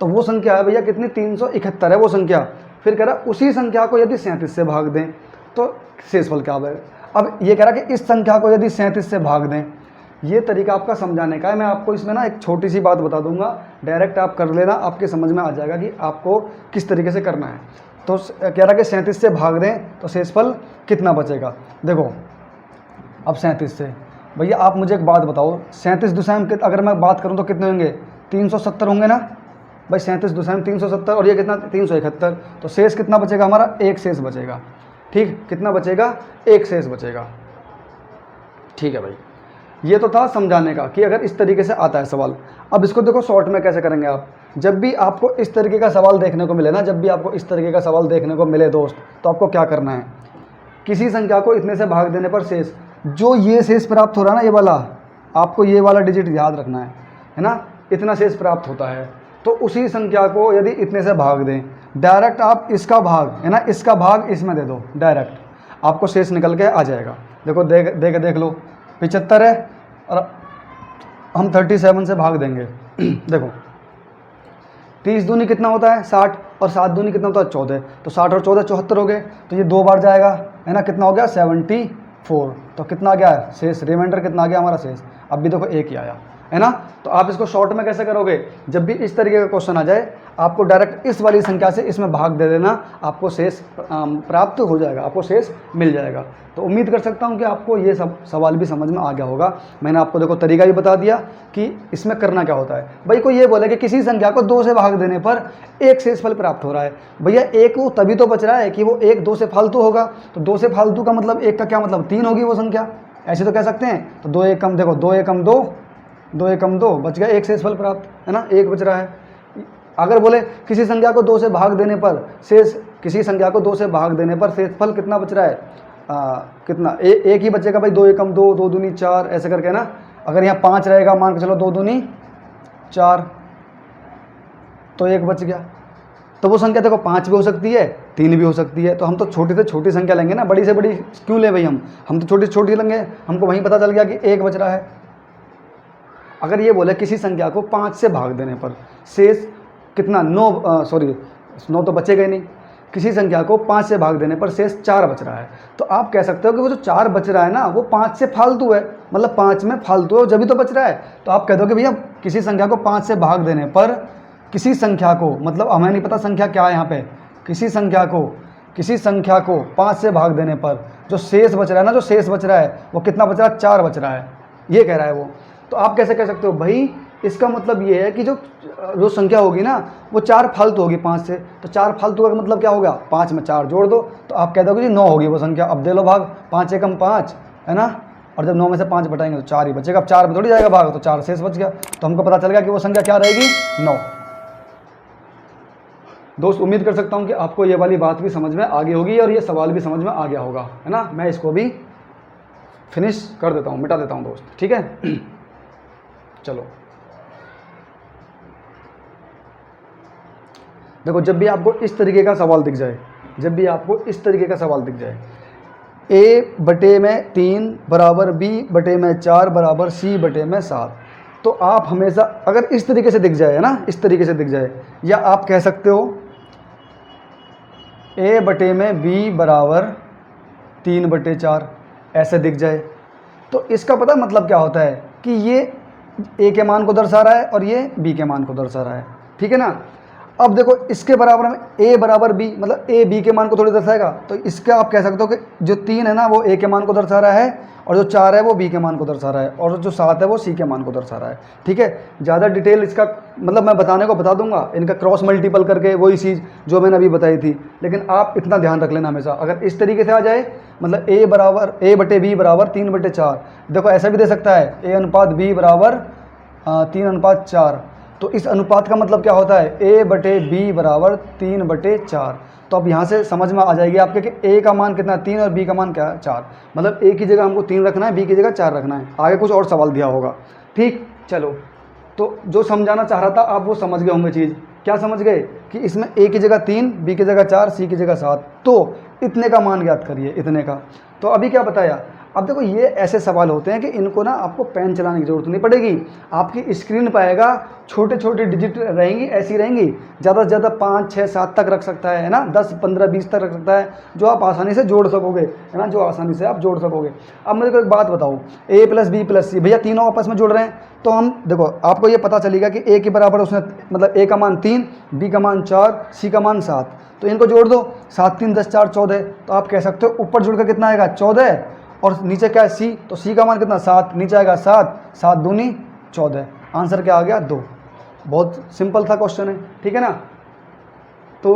तो वो संख्या है भैया कितनी 371 है वो संख्या। फिर कह रहा उसी संख्या को यदि 37 से भाग दें तो शेषफल क्या है। अब ये कह रहा कि इस संख्या को यदि 37 से भाग दें, ये तरीका आपका समझाने का है। मैं आपको इसमें ना एक छोटी सी बात बता दूंगा, डायरेक्ट आप कर लेना, आपके समझ में आ जाएगा कि आपको किस तरीके से करना है। तो कह रहा कि 37 से भाग दें तो शेषफल कितना बचेगा। देखो अब 37 से भैया आप मुझे एक बात बताओ, 37 दुसाइम अगर मैं बात करूँ तो कितने होंगे 370 होंगे ना भाई। 37 दुसाइम 370 और ये कितना 371, तो शेष कितना बचेगा हमारा, एक शेष बचेगा। ठीक, कितना बचेगा, एक शेष बचेगा। ठीक है भाई, ये तो था समझाने का कि अगर इस तरीके से आता है सवाल। अब इसको देखो शॉर्ट में कैसे करेंगे आप। जब भी आपको इस तरीके का सवाल देखने को मिले ना, जब भी आपको इस तरीके का सवाल देखने को मिले दोस्त, तो आपको क्या करना है, किसी संख्या को इतने से भाग देने पर शेष, जो ये शेष प्राप्त हो रहा है ना ये वाला, आपको ये वाला डिजिट याद रखना है ना, इतना शेष प्राप्त होता है। तो उसी संख्या को यदि इतने से भाग दें, डायरेक्ट आप इसका भाग है ना, इसका भाग इसमें दे दो, डायरेक्ट आपको शेष निकल के आ जाएगा। देखो देख लो 75 है और हम 37 से भाग देंगे। देखो 30 दूनी कितना होता है 60 और 7 दूनी कितना होता है 14, तो 60 और 14 74 हो गए, तो ये 2 बार जाएगा है ना, कितना हो गया 74। तो कितना आ गया शेष, रिमाइंडर कितना आ गया हमारा शेष, अब भी देखो एक ही आया है ना। तो आप इसको शॉर्ट में कैसे करोगे, जब भी इस तरीके का क्वेश्चन आ जाए आपको डायरेक्ट इस वाली संख्या से इसमें भाग दे देना, आपको शेष प्राप्त हो जाएगा, आपको शेष मिल जाएगा। तो उम्मीद कर सकता हूं कि आपको ये सब सवाल भी समझ में आ गया होगा। मैंने आपको देखो तरीका भी बता दिया कि इसमें करना क्या होता है। भाई कोई ये बोले कि किसी संख्या को 2 से भाग देने पर एक शेषफल प्राप्त हो रहा है, भैया एक वो तभी तो बच रहा है कि वो एक 2 से फालतू होगा। तो 2 से फालतू का मतलब एक का क्या मतलब 3 होगी वो संख्या, ऐसे तो कह सकते हैं। तो 2 एकम देखो 2 एकम 2, 2 एकम 2 बच गया, एक शेषफल प्राप्त है ना, एक बच रहा है। अगर बोले किसी संख्या को 2 से भाग देने पर शेष, किसी संख्या को 2 से भाग देने पर शेषफल कितना बच रहा है, कितना एक ही बचेगा भाई, 2 एकम 2, 2 दूनी 4 ऐसे करके ना। अगर यहाँ 5 रहेगा मान के चलो 2 दूनी 4, तो एक बच गया। तो वो संख्या देखो 5 भी हो सकती है, 3 भी हो सकती है। तो हम तो छोटी से छोटी संख्या लेंगे ना, बड़ी से बड़ी क्यों ले भाई, हम तो छोटी से छोटी लेंगे, हमको वहीं पता चल गया कि एक बच रहा है। अगर ये बोले किसी संख्या को 5 से भाग देने पर शेष कितना 9 तो बचेगा ही नहीं, किसी संख्या को 5 से भाग देने पर शेष 4 बच रहा है। तो आप कह सकते हो कि वो जो 4 बच रहा है ना वो 5 से फालतू है, मतलब 5 में फालतू है जब भी तो बच रहा है। तो आप कह दो कि भैया किसी संख्या को 5 से भाग देने पर, किसी संख्या को, मतलब हमें नहीं पता संख्या क्या है यहाँ पे, किसी संख्या को 5 से भाग देने पर जो शेष बच रहा है ना, जो शेष बच रहा है वो कितना बच रहा है, 4 बच रहा है, ये कह रहा है वो। तो आप कैसे कह सकते हो भाई, इसका मतलब ये है कि जो संख्या होगी ना वो 4 फालतू होगी 5 से। तो 4 फालतू का मतलब क्या होगा, 5 में 4 जोड़ दो तो आप कह दोगे जी 9 होगी वो संख्या। अब दे लो भाग, 5 एकम 5 है ना, और जब 9 में से 5 बटाएंगे तो 4 ही बचेगा। अब 4 में थोड़ी जाएगा भाग, तो 4 शेष बच गया। तो हमको पता चल गया कि वो संख्या क्या रहेगी, 9। दोस्त उम्मीद कर सकता हूँ कि आपको ये वाली बात भी समझ में आ गई होगी और ये सवाल भी समझ में आ गया होगा, है ना। मैं इसको भी फिनिश कर देता हूँ, मिटा देता हूँ दोस्त, ठीक है। चलो देखो, जब भी आपको इस तरीके का सवाल दिख जाए, जब भी आपको इस तरीके का सवाल दिख जाए, a बटे में 3 बराबर b बटे में 4 बराबर c बटे में 7, तो आप हमेशा अगर इस तरीके से दिख जाए, है ना, इस तरीके से दिख जाए, या आप कह सकते हो a बटे में b बराबर 3 बटे 4 ऐसे दिख जाए, तो इसका पता मतलब क्या होता है कि ये a के मान को दर्शा रहा है और ये b के मान को दर्शा रहा है, ठीक है ना। अब देखो इसके बराबर में a बराबर b, मतलब a b के मान को थोड़ी दर्शाएगा। तो इसका आप कह सकते हो कि जो 3 है ना वो a के मान को दर्शा रहा है, और जो 4 है वो b के मान को दर्शा रहा है, और जो 7 है वो c के मान को दर्शा रहा है, ठीक है। ज़्यादा डिटेल इसका मतलब मैं बताने को बता दूंगा, इनका क्रॉस मल्टीपल करके वही चीज़ जो मैंने अभी बताई थी। लेकिन आप इतना ध्यान रख लेना हमेशा, अगर इस तरीके से आ जाए, मतलब a बटे b बराबर 3 बटे 4, देखो ऐसा भी दे सकता है a अनुपात b बराबर 3 अनुपात 4। तो इस अनुपात का मतलब क्या होता है, a बटे b बराबर 3 बटे 4। तो अब यहाँ से समझ में आ जाएगी आपके कि a का मान कितना 3 और b का मान क्या है 4, मतलब a की जगह हमको 3 रखना है, b की जगह 4 रखना है। आगे कुछ और सवाल दिया होगा, ठीक। चलो तो जो समझाना चाह रहा था आप वो समझ गए होंगे चीज़। क्या समझ गए कि इसमें ए की जगह 3, बी की जगह 4, सी की जगह 7, तो इतने का मान ज्ञात करिए, इतने का। तो अभी क्या बताया, अब देखो ये ऐसे सवाल होते हैं कि इनको ना आपको पेन चलाने की ज़रूरत नहीं पड़ेगी, आपकी स्क्रीन पर आएगा, छोटे छोटे डिजिट रहेंगी, ऐसी रहेंगी, ज़्यादा से ज़्यादा 5, 6, 7 तक रख सकता है ना, 10, 15, 20 तक रख सकता है, जो आप आसानी से जोड़ सकोगे, है ना, जो आसानी से आप जोड़ सकोगे। अब मुझे एक बात बताओ, a + b + c, भैया तीनों आपस में जुड़ रहे हैं, तो हम देखो आपको ये पता चलेगा कि a के बराबर उसने मतलब a का मान 3, b का मान 4, c का मान 7, तो इनको जोड़ दो, 7, 3, 10, 4, 14, तो आप कह सकते हो ऊपर जुड़ कर कितना आएगा 14, और नीचे क्या है c, तो c का मान कितना 7, नीचे आएगा 7, 7 दूनी 14, आंसर क्या आ गया 2। बहुत सिंपल था क्वेश्चन है, ठीक है ना। तो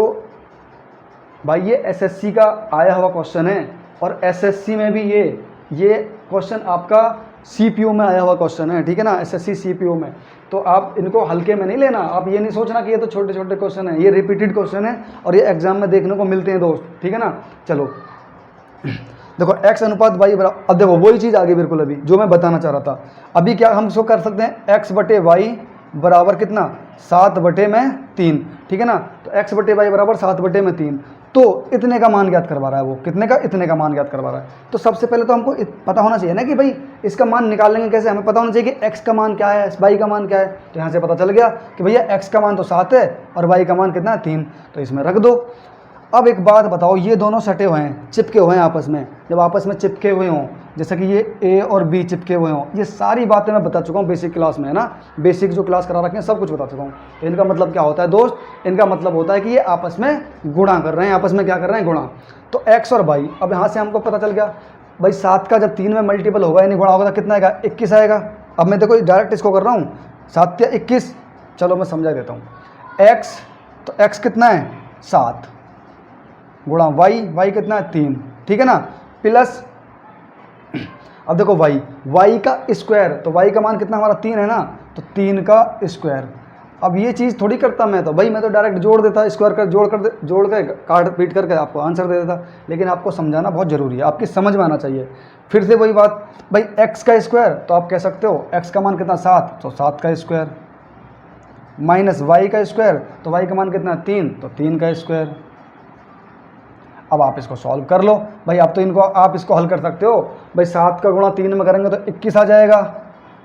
भाई ये एसएससी का आया हुआ क्वेश्चन है, और एसएससी में भी ये क्वेश्चन आपका सीपीओ में आया हुआ क्वेश्चन है, ठीक है ना, एसएससी सीपीओ में। तो आप इनको हल्के में नहीं लेना, आप ये नहीं सोचना कि ये तो छोटे छोटे क्वेश्चन है, ये रिपीटेड क्वेश्चन है और ये एग्जाम में देखने को मिलते हैं दोस्त, ठीक है ना। चलो देखो x अनुपात y बराबर, अब देखो वही चीज़ आगे बिल्कुल अभी जो मैं बताना चाह रहा था। अभी क्या हम इसको कर सकते हैं, x/y बराबर कितना 7/3, ठीक है ना। तो x/y बराबर 7/3, तो इतने का मान ज्ञात करवा रहा है वो, कितने का, इतने का मान ज्ञात करवा रहा है। तो सबसे पहले तो हमको पता होना चाहिए ना कि भाई इसका मान निकालेंगे कैसे, हमें पता होना चाहिए कि x का मान क्या है, y का मान क्या है। तो यहाँ से पता चल गया कि भैया x का मान तो 7 है और y का मान कितना है 3, तो इसमें रख दो। अब एक बात बताओ, ये दोनों सटे हुए हैं, चिपके हुए हैं आपस में, जब आपस में चिपके हुए हों, जैसे कि ये A और B चिपके हुए हों, ये सारी बातें मैं बता चुका हूँ बेसिक क्लास में, है ना, बेसिक जो क्लास करा रखे हैं सब कुछ बता चुका हूँ। तो इनका मतलब क्या होता है दोस्त, इनका मतलब होता है कि ये आपस में गुणा कर रहे हैं, आपस में क्या कर रहे हैं, गुणा। तो x और y, अब यहाँ से हमको पता चल गया भाई 7 का जब 3 में मल्टीपल होगा यानी गुणा होगा तो कितना आएगा, 21 आएगा। अब मैं देखो डायरेक्ट इसको कर रहा हूँ, 7 या 21, चलो मैं समझा देता हूँ। x, तो x कितना है 7 गुणा y कितना है 3, ठीक है ना, प्लस अब देखो y का स्क्वायर, तो y का मान कितना हमारा 3 है ना, तो 3 का स्क्वायर। अब ये चीज़ थोड़ी करता मैं तो भाई, मैं तो डायरेक्ट जोड़ देता, स्क्वायर कर जोड़ कर काट पीट करके आपको आंसर दे देता, लेकिन आपको समझाना बहुत ज़रूरी है, आपकी समझ में आना चाहिए। फिर से वही बात, भाई x का स्क्वायर, तो आप कह सकते हो x का मान कितना 7, तो 7 का स्क्वायर, माइनस y का स्क्वायर, तो y का मान कितना 3, तो 3 का स्क्वायर। अब आप इसको सॉल्व कर लो भाई, अब तो इनको आप इसको हल कर सकते हो भाई, 7 का गुणा 3 में करेंगे तो 21 आ जाएगा,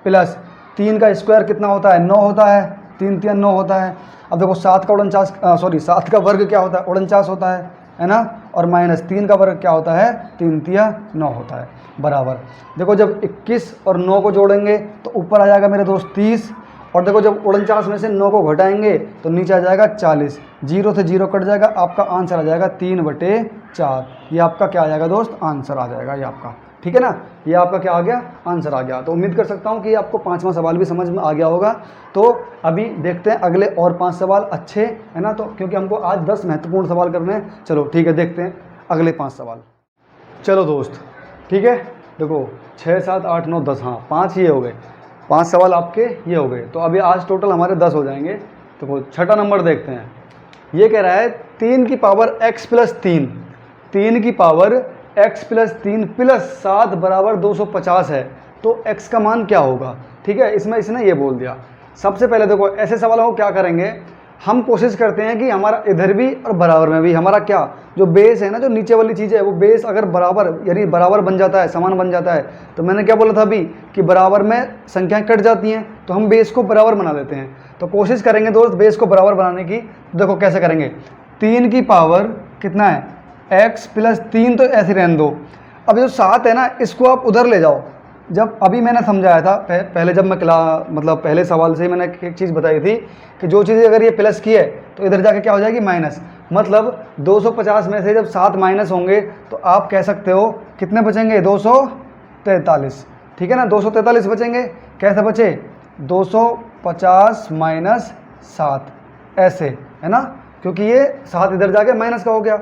प्लस 3 का स्क्वायर कितना होता है 9 होता है, 3 3 9 होता है। अब देखो 7 का वर्ग क्या होता है 49 होता है ना, और माइनस 3 का वर्ग क्या होता है 3 3 9 होता है, बराबर। देखो जब 21 और 9 को जोड़ेंगे तो ऊपर आ जाएगा मेरे दोस्त 30, और देखो जब 49 में से 9 को घटाएंगे तो नीचे आ जाएगा 40, 0 से 0 कट जाएगा, आपका आंसर आ जाएगा 3/4। ये आपका क्या आ जाएगा दोस्त, आंसर आ जाएगा ये आपका, ठीक है ना, ये आपका क्या आ गया, आंसर आ गया। तो उम्मीद कर सकता हूँ कि आपको 5वां सवाल भी समझ में आ गया होगा। तो अभी देखते हैं अगले और 5 सवाल अच्छे, है ना, तो क्योंकि हमको आज 10 महत्वपूर्ण सवाल करने हैं। चलो ठीक है, देखते हैं अगले 5 सवाल। चलो दोस्त ठीक है, देखो 6 7 8 9 10, हाँ 5 ये हो गए, 5 सवाल आपके ये हो गए। तो अभी आज टोटल हमारे 10 हो जाएंगे। तो छठा नंबर देखते हैं, ये कह रहा है 3 की पावर x + 3, 3 की पावर x + 3 + 7 बराबर 250 है, तो x का मान क्या होगा। ठीक है, इसमें इसने ये बोल दिया। सबसे पहले देखो ऐसे सवालों को क्या करेंगे, हम कोशिश करते हैं कि हमारा इधर भी और बराबर में भी हमारा क्या जो बेस है ना, जो नीचे वाली चीज़ है वो बेस अगर बराबर यानी बराबर बन जाता है, समान बन जाता है, तो मैंने क्या बोला था अभी कि बराबर में संख्याएं कट जाती हैं, तो हम बेस को बराबर बना देते हैं। तो कोशिश करेंगे दोस्त बेस को बराबर बनाने की। देखो कैसे करेंगे, 3 की पावर कितना है x + 3, तो ऐसे रहने दो। अब जो 7 है ना, इसको आप उधर ले जाओ। जब अभी मैंने समझाया था पहले, जब मैं पहले सवाल से ही मैंने एक चीज़ बताई थी कि जो चीज़ अगर ये प्लस की है तो इधर जाके क्या हो जाएगी माइनस। मतलब 250 में से जब 7 माइनस होंगे तो आप कह सकते हो कितने बचेंगे, 243। ठीक है ना, 243 बचेंगे। कैसे बचे, 250 माइनस 7, ऐसे है ना, क्योंकि ये 7 इधर जाके माइनस का हो गया।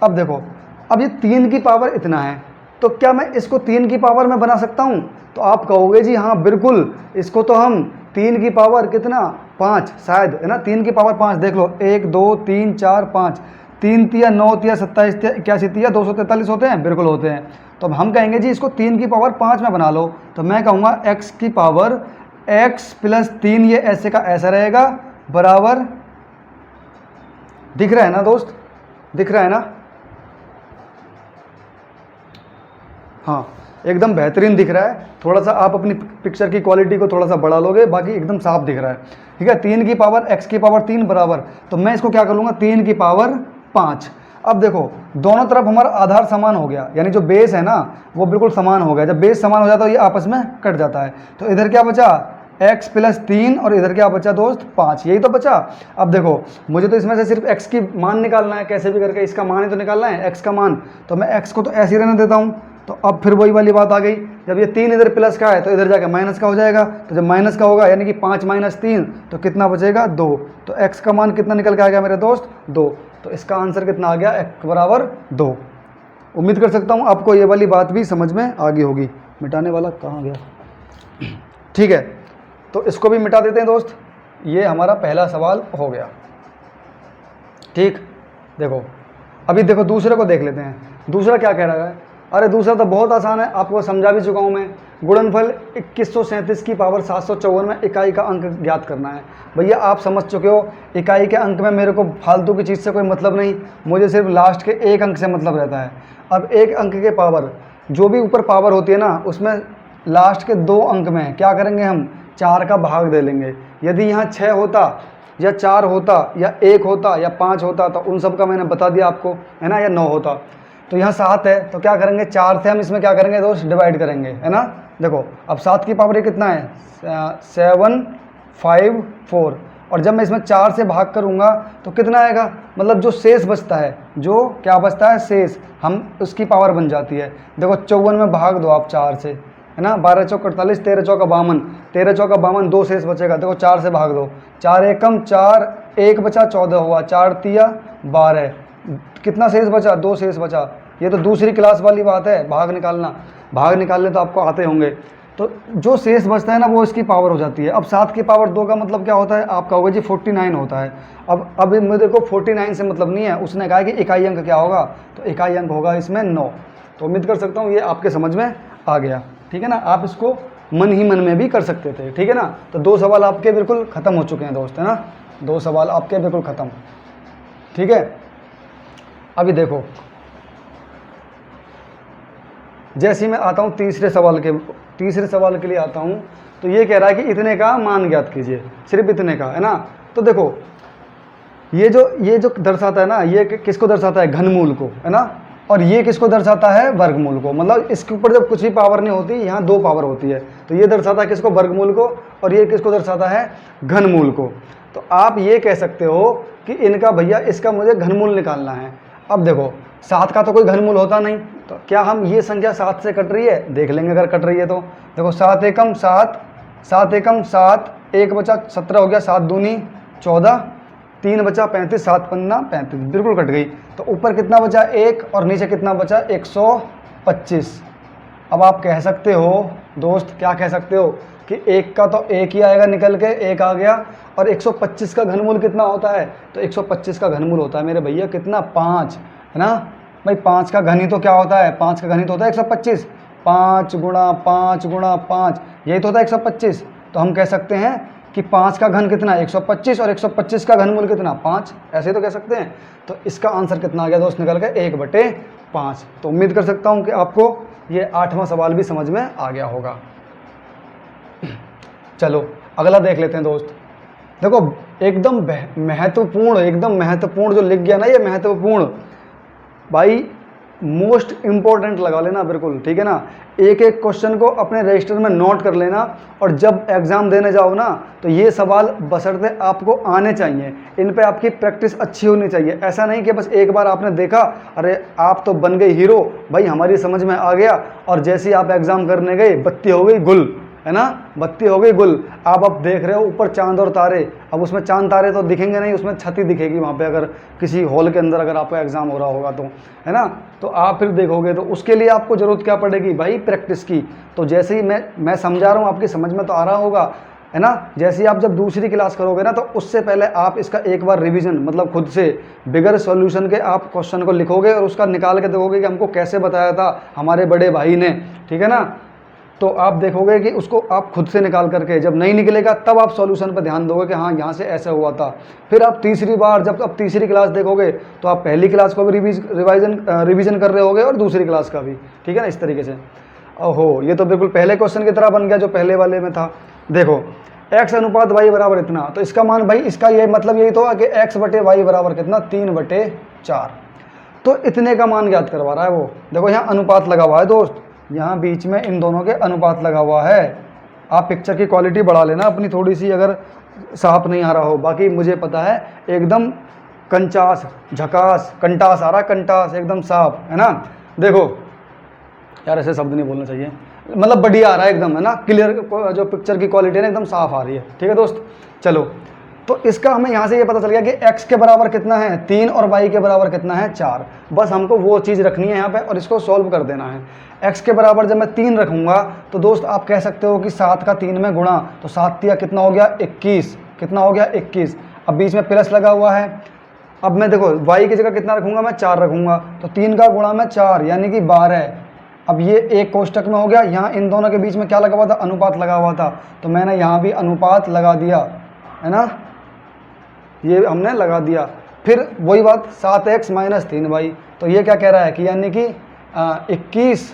अब देखो, अब ये 3 की पावर इतना है, तो क्या मैं इसको 3 की पावर में बना सकता हूँ। तो आप कहोगे जी हाँ बिल्कुल, इसको तो हम 3 की पावर कितना 5 शायद, है ना, 3 की पावर 5 देख लो, 1 2 3 4 5, 3 तिया 9 तिया 27 तिया 81 तिया 243 होते हैं, बिल्कुल होते हैं। तो अब हम कहेंगे जी इसको 3 की पावर 5 में बना लो, तो मैं कहूँगा x की पावर x प्लस 3 ये ऐसे का ऐसा रहेगा बराबर, दिख रहा है ना दोस्त, दिख रहा है ना, हाँ एकदम बेहतरीन दिख रहा है। थोड़ा सा आप अपनी पिक्चर की क्वालिटी को थोड़ा सा बढ़ा लोगे, बाकी एकदम साफ दिख रहा है, ठीक है। 3 की पावर x की पावर 3 बराबर, तो मैं इसको क्या कर लूँगा 3 की पावर 5। अब देखो दोनों तरफ हमारा आधार समान हो गया, यानी जो बेस है ना वो बिल्कुल समान हो गया। जब बेस समान हो जाता है तो ये आपस में कट जाता है। तो इधर क्या बचा x प्लस 3 और इधर क्या बचा दोस्त 5, यही तो बचा। अब देखो मुझे तो इसमें से सिर्फ x की मान निकालना है, कैसे भी करके इसका मान ही तो निकालना है, x का मान। तो मैं x को तो ऐसे ही रहने देता हूँ। तो अब फिर वही वाली बात आ गई, जब ये 3 इधर प्लस का है तो इधर जाकर माइनस का हो जाएगा। तो जब माइनस का होगा यानी कि 5 माइनस 3 तो कितना बचेगा 2। तो x का मान कितना निकल के आ गया मेरे दोस्त 2। तो इसका आंसर कितना आ गया x बराबर 2। उम्मीद कर सकता हूँ आपको ये वाली बात भी समझ में आ गई होगी। मिटाने वाला कहाँ गया, ठीक है। तो इसको भी मिटा देते हैं दोस्त, ये हमारा पहला सवाल हो गया, ठीक। देखो अभी देखो दूसरे को देख लेते हैं, दूसरा क्या कह रहा है। अरे दूसरा तो बहुत आसान है, आपको समझा भी चुका हूँ मैं। गुणनफल 2137 की पावर 754 में इकाई का अंक ज्ञात करना है। भैया आप समझ चुके हो, इकाई के अंक में मेरे को फालतू की चीज़ से कोई मतलब नहीं, मुझे सिर्फ लास्ट के एक अंक से मतलब रहता है। अब एक अंक के पावर, जो भी ऊपर पावर होती है ना, उसमें लास्ट के 2 अंक में क्या करेंगे हम 4 का भाग दे लेंगे। यदि यहाँ 6 होता या 4 होता या 1 होता या 5 होता तो उन सब का मैंने बता दिया आपको, है ना, या 9 होता। तो यहाँ 7 है तो क्या करेंगे 4 से हम इसमें क्या करेंगे दोस्त डिवाइड करेंगे, है ना। देखो अब 7 की पावर ये कितना है 754, और जब मैं इसमें 4 से भाग करूँगा तो कितना आएगा, मतलब जो शेष बचता है, जो क्या बचता है शेष, हम उसकी पावर बन जाती है। देखो 54 में भाग दो आप 4 से, है ना, 12 चौक 48, 13 चौका 52, 13 चौका 52, 2 शेष बचेगा। देखो 4 से भाग दो, 4 एकम 4, 1 बचा 14 हुआ, 4 तिया 12, कितना शेष बचा 2 शेष बचा। ये तो दूसरी क्लास वाली बात है, भाग निकालना, भाग निकालने तो आपको आते होंगे। तो जो शेष बचता है ना वो इसकी पावर हो जाती है। अब 7 की पावर 2 का मतलब क्या होता है, आपका होगा जी 49 होता है। अब मेरे को 49 से मतलब नहीं है, उसने कहा कि इकाई अंक क्या होगा, तो इकाई अंक होगा इसमें 9। तो उम्मीद कर सकता हूँ ये आपके समझ में आ गया, ठीक है ना। आप इसको मन ही मन में भी कर सकते थे, ठीक है ना। तो 2 सवाल आपके बिल्कुल ख़त्म हो चुके हैं दोस्त, है ना, 2 सवाल आपके बिल्कुल ख़त्म, ठीक है। अभी देखो जैसे ही मैं आता हूँ तीसरे सवाल के लिए आता हूँ, तो ये कह रहा है कि इतने का मान ज्ञात कीजिए, सिर्फ इतने का, है ना। तो देखो ये जो दर्शाता है ना, ये किसको दर्शाता है घनमूल को, है ना, और ये किसको दर्शाता है वर्गमूल को। मतलब इसके ऊपर जब कुछ भी पावर नहीं होती, यहाँ 2 पावर होती है, तो ये दर्शाता है किसको वर्गमूल को, और ये किसको दर्शाता है घनमूल को। तो आप ये कह सकते हो कि इनका भैया इसका मुझे घनमूल निकालना है। अब देखो 7 का तो कोई घनमूल होता नहीं, तो क्या हम ये संख्या 7 से कट रही है, देख लेंगे अगर कट रही है तो। देखो 7 एकम 7, 7 एकम 7, 1 बचा 17 हो गया, 7 दूनी 14, 3 बचा 35, 7 पन्ना 35, बिल्कुल कट गई। तो ऊपर कितना बचा 1 और नीचे कितना बचा 125। अब आप कह सकते हो दोस्त, क्या कह सकते हो कि 1 का तो 1 ही आएगा निकल के, 1 आ गया, और 125 का घनमूल कितना होता है, तो 125 का घनमूल होता है मेरे भैया कितना 5, है ना भाई। 5 का घन ही तो क्या होता है, 5 का घन ही तो होता है 125, 5 गुणा 5 गुणा 5, यही तो होता है 125। तो हम कह सकते हैं कि 5 का घन कितना 125 और 125 का घनमूल कितना 5, ऐसे तो कह सकते हैं। तो इसका आंसर कितना आ गया दोस्त निकल के 1/5। तो उम्मीद कर सकता हूँ कि आपको ये 8वां सवाल भी समझ में आ गया होगा। चलो अगला देख लेते हैं दोस्त। देखो एकदम महत्वपूर्ण जो लिख गया ना, ये महत्वपूर्ण भाई मोस्ट इम्पोर्टेंट लगा लेना बिल्कुल, ठीक है ना। एक एक क्वेश्चन को अपने रजिस्टर में नोट कर लेना, और जब एग्ज़ाम देने जाओ ना तो ये सवाल बशर्ते आपको आने चाहिए, इन पे आपकी प्रैक्टिस अच्छी होनी चाहिए। ऐसा नहीं कि बस एक बार आपने देखा, अरे आप तो बन गए हीरो भाई, हमारी समझ में आ गया, और जैसे ही आप एग्ज़ाम करने गए बत्ती हो गई गुल, है ना, बत्ती हो गई गुल। आप अब देख रहे हो ऊपर चांद और तारे, अब उसमें चांद तारे तो दिखेंगे नहीं, उसमें छत ही दिखेगी वहाँ पे, अगर किसी हॉल के अंदर अगर आपका एग्ज़ाम हो रहा होगा तो, है ना। तो आप फिर देखोगे, तो उसके लिए आपको ज़रूरत क्या पड़ेगी भाई, प्रैक्टिस की। तो जैसे ही मैं समझा रहा हूँ आपकी समझ में तो आ रहा होगा, है ना। जैसे ही आप जब दूसरी क्लास करोगे ना, तो उससे पहले आप इसका एक बार रिवीजन, मतलब खुद से बिगर सॉल्यूशन के आप क्वेश्चन को लिखोगे और उसका निकाल के देखोगे कि हमको कैसे बताया था हमारे बड़े भाई ने, ठीक है ना। तो आप देखोगे कि उसको आप खुद से निकाल करके, जब नहीं निकलेगा तब आप सॉल्यूशन पर ध्यान दोगे कि हाँ यहाँ से ऐसा हुआ था। फिर आप तीसरी बार जब आप तीसरी क्लास देखोगे तो आप पहली क्लास को भी रिवीजन कर रहे होगे और दूसरी क्लास का भी, ठीक है ना, इस तरीके से। ओहो, ये तो बिल्कुल पहले क्वेश्चन की तरह बन गया जो पहले वाले में था। देखो x अनुपात y बराबर इतना, तो इसका मान भाई, इसका ये मतलब यही तो है कि x बटे वाई बराबर कितना, 3/4। तो इतने का मान ज्ञात करवा रहा है वो। देखो यहाँ अनुपात लगा हुआ है दोस्त, यहाँ बीच में इन दोनों के अनुपात लगा हुआ है। आप पिक्चर की क्वालिटी बढ़ा लेना अपनी थोड़ी सी, अगर साफ नहीं आ रहा हो। बाकी मुझे पता है एकदम कंचास, झकास, कंटास आ रहा है, कंटास एकदम साफ है ना। देखो यार ऐसे शब्द नहीं बोलना चाहिए, मतलब बढ़िया आ रहा है एकदम, है ना, क्लियर, जो पिक्चर की क्वालिटी है ना एकदम साफ आ रही है, ठीक है दोस्त। चलो, तो इसका हमें यहाँ से ये पता चल गया कि x के बराबर कितना है 3 और y के बराबर कितना है 4। बस हमको वो चीज़ रखनी है यहाँ पे और इसको सॉल्व कर देना है। x के बराबर जब मैं 3 रखूँगा तो दोस्त आप कह सकते हो कि 7 का 3 में गुणा, तो 7 तिया कितना हो गया 21, कितना हो गया 21। अब बीच में प्लस लगा हुआ है। अब मैं देखो y की जगह कितना रखूँगा, मैं 4 रखूँगा, तो 3 का गुणा में 4 यानी कि 12। अब ये एक कोष्टक में हो गया, यहाँ इन दोनों के बीच में क्या लगा हुआ था, अनुपात लगा हुआ था, तो मैंने यहाँ भी अनुपात लगा दिया, है ना, ये हमने लगा दिया। फिर वही बात 7x माइनस 3y, तो ये क्या कह रहा है कि यानी कि 21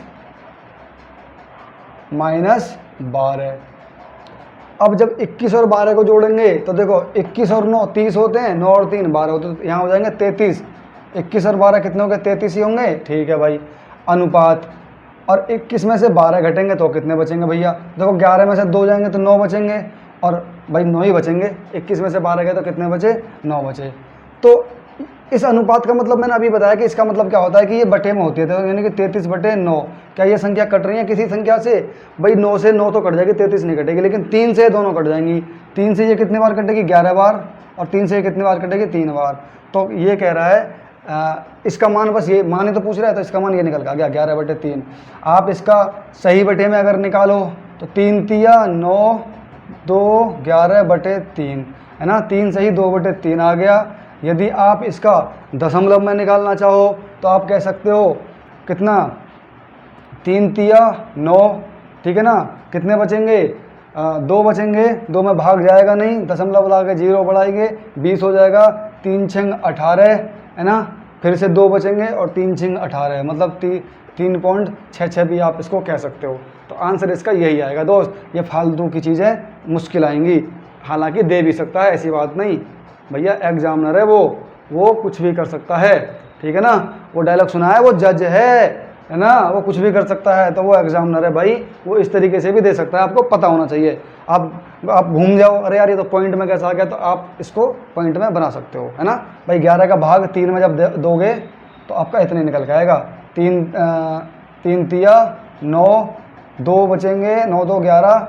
माइनस 12। अब जब 21 और 12 को जोड़ेंगे तो देखो 21 और 9 30 होते हैं, 9 और 3 12 होते हैं, तो यहाँ हो जाएंगे 33। 21 और 12 कितने होंगे, 33 ही होंगे, ठीक है भाई। अनुपात, और 21 में से 12 घटेंगे तो कितने बचेंगे भैया, देखो 11 में से 2 जाएंगे तो 9 बचेंगे, और भाई 9 ही बचेंगे। 21 में से 12 गए तो कितने बचे, 9 बचे। तो इस अनुपात का मतलब मैंने अभी बताया कि इसका मतलब क्या होता है कि ये बटे में होती है, तो यानी कि 33/9। क्या ये संख्या कट रही है किसी संख्या से, भाई 9 से 9 तो कट जाएगी, 33 नहीं कटेगी, लेकिन 3 से दोनों कट जाएंगी। 3 से ये कितनी बार कटेगी, 11 बार, और 3 से ये कितनी बार कटेगी, 3 बार। तो ये कह रहा है इसका मान, बस ये मान ही तो पूछ रहा है, तो इसका मान ये निकल गया 11/3। आप इसका सही बटे में अगर निकालो तो 3 तिया 9, 2 11/3, है ना, 3 सही 2/3 आ गया। यदि आप इसका दशमलव में निकालना चाहो तो आप कह सकते हो कितना, 3 तिया 9, ठीक है ना, कितने बचेंगे, 2 बचेंगे, 2 में भाग जाएगा नहीं, दशमलव ला के 0 बढ़ाएंगे 20 हो जाएगा, 3 6 18, है ना, फिर से 2 बचेंगे और 3 6 18, मतलब 3.66 भी आप इसको कह सकते हो। तो आंसर इसका यही आएगा दोस्त। ये फालतू की चीज़ें मुश्किल आएंगी, हालांकि दे भी सकता है, ऐसी बात नहीं भैया, एग्जामिनर है वो कुछ भी कर सकता है, ठीक है ना। वो डायलॉग सुना है, वो जज है ना, वो कुछ भी कर सकता है, तो वो एग्जामिनर है भाई, वो इस तरीके से भी दे सकता है, आपको पता होना चाहिए। आप घूम जाओ, अरे यार ये तो पॉइंट में कैसा आ गया, तो आप इसको पॉइंट में बना सकते हो, है ना भाई। 11 का भाग 3 में जब दोगे तो आपका इतने निकल के आएगा, 3 तिया 9, 2 बचेंगे, 9 2 11,